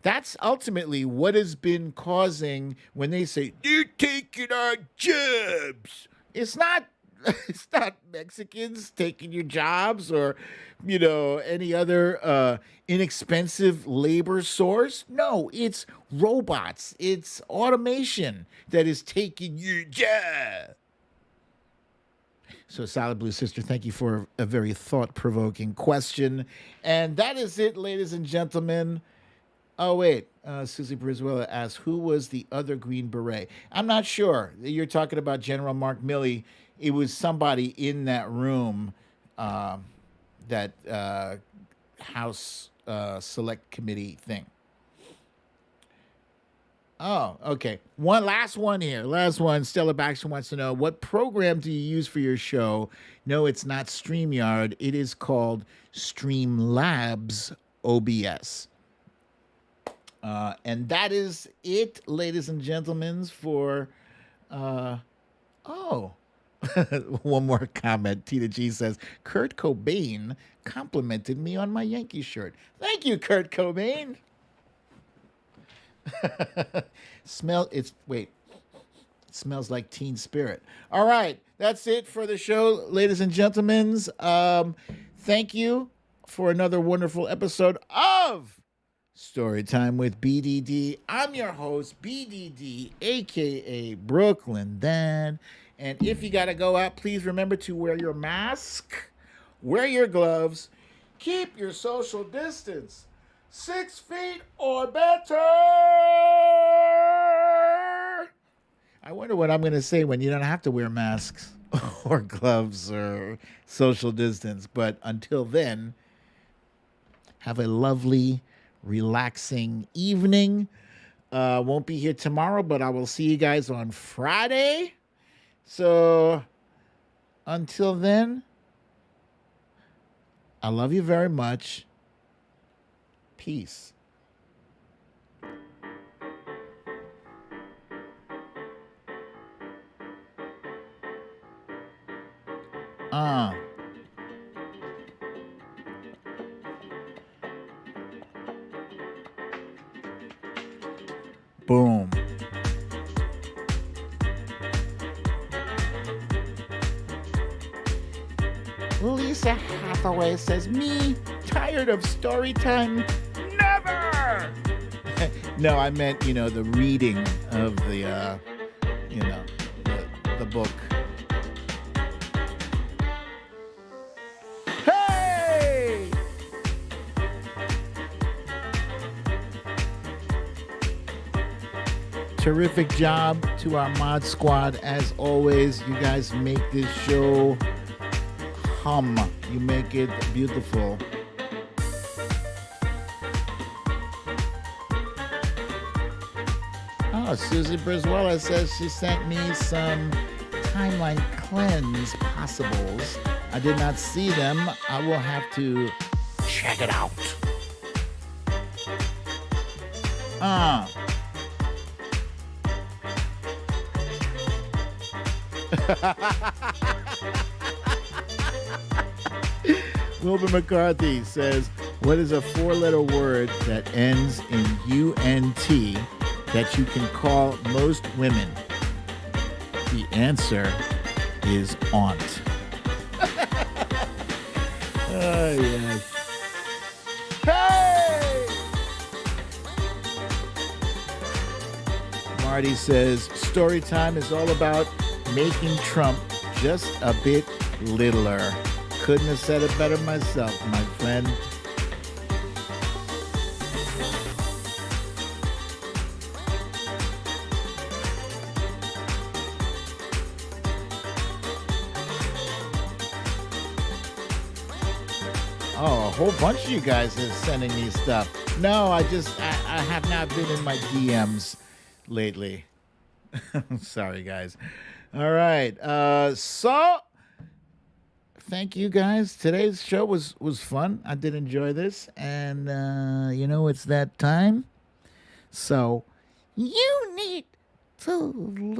That's ultimately what has been causing when they say, they're taking our jobs. It's not Mexicans taking your jobs or, any other inexpensive labor source. No, it's robots. It's automation that is taking your job. So, Solid Blue Sister, thank you for a very thought-provoking question. And that is it, ladies and gentlemen. Oh, wait. Susie Brizuela asked, who was the other Green Beret? I'm not sure. You're talking about General Mark Milley. It was somebody in that room, that House Select Committee thing. Oh, okay. Last one here. Last one. Stella Baxter wants to know, what program do you use for your show? No, it's not StreamYard. It is called Streamlabs OBS. And that is it, ladies and gentlemen, for... One more comment. Tina G says, Kurt Cobain complimented me on my Yankee shirt. Thank you, Kurt Cobain. It smells like Teen Spirit. All right. That's it for the show, ladies and gentlemen. Thank you for another wonderful episode of Storytime with BDD. I'm your host, BDD, a.k.a. Brooklyn Dad. And if you got to go out, please remember to wear your mask, wear your gloves, keep your social distance 6 feet or better. I wonder what I'm going to say when you don't have to wear masks or gloves or social distance. But until then, have a lovely, relaxing evening. Won't be here tomorrow, but I will see you guys on Friday. So until then, I love you very much. Peace. Boom. Lisa Hathaway says, me, tired of story time? Never! No, I meant, the reading of the book. Hey! Terrific job to our mod squad. As always, you guys make this show hum. You make it beautiful. Oh, Susie Brizuela says she sent me some timeline cleanse possibles. I did not see them. I will have to check it out. Wilbur McCarthy says, what is a 4-letter word that ends in UNT that you can call most women? The answer is aunt. Oh, yes. Hey! Marty says, Storytime is all about making Trump just a bit littler. Couldn't have said it better myself, my friend. Oh, a whole bunch of you guys are sending me stuff. No, I have not been in my DMs lately. Sorry, guys. All right. So thank you guys. Today's show was fun. I did enjoy this. And, it's that time. So you need to leave.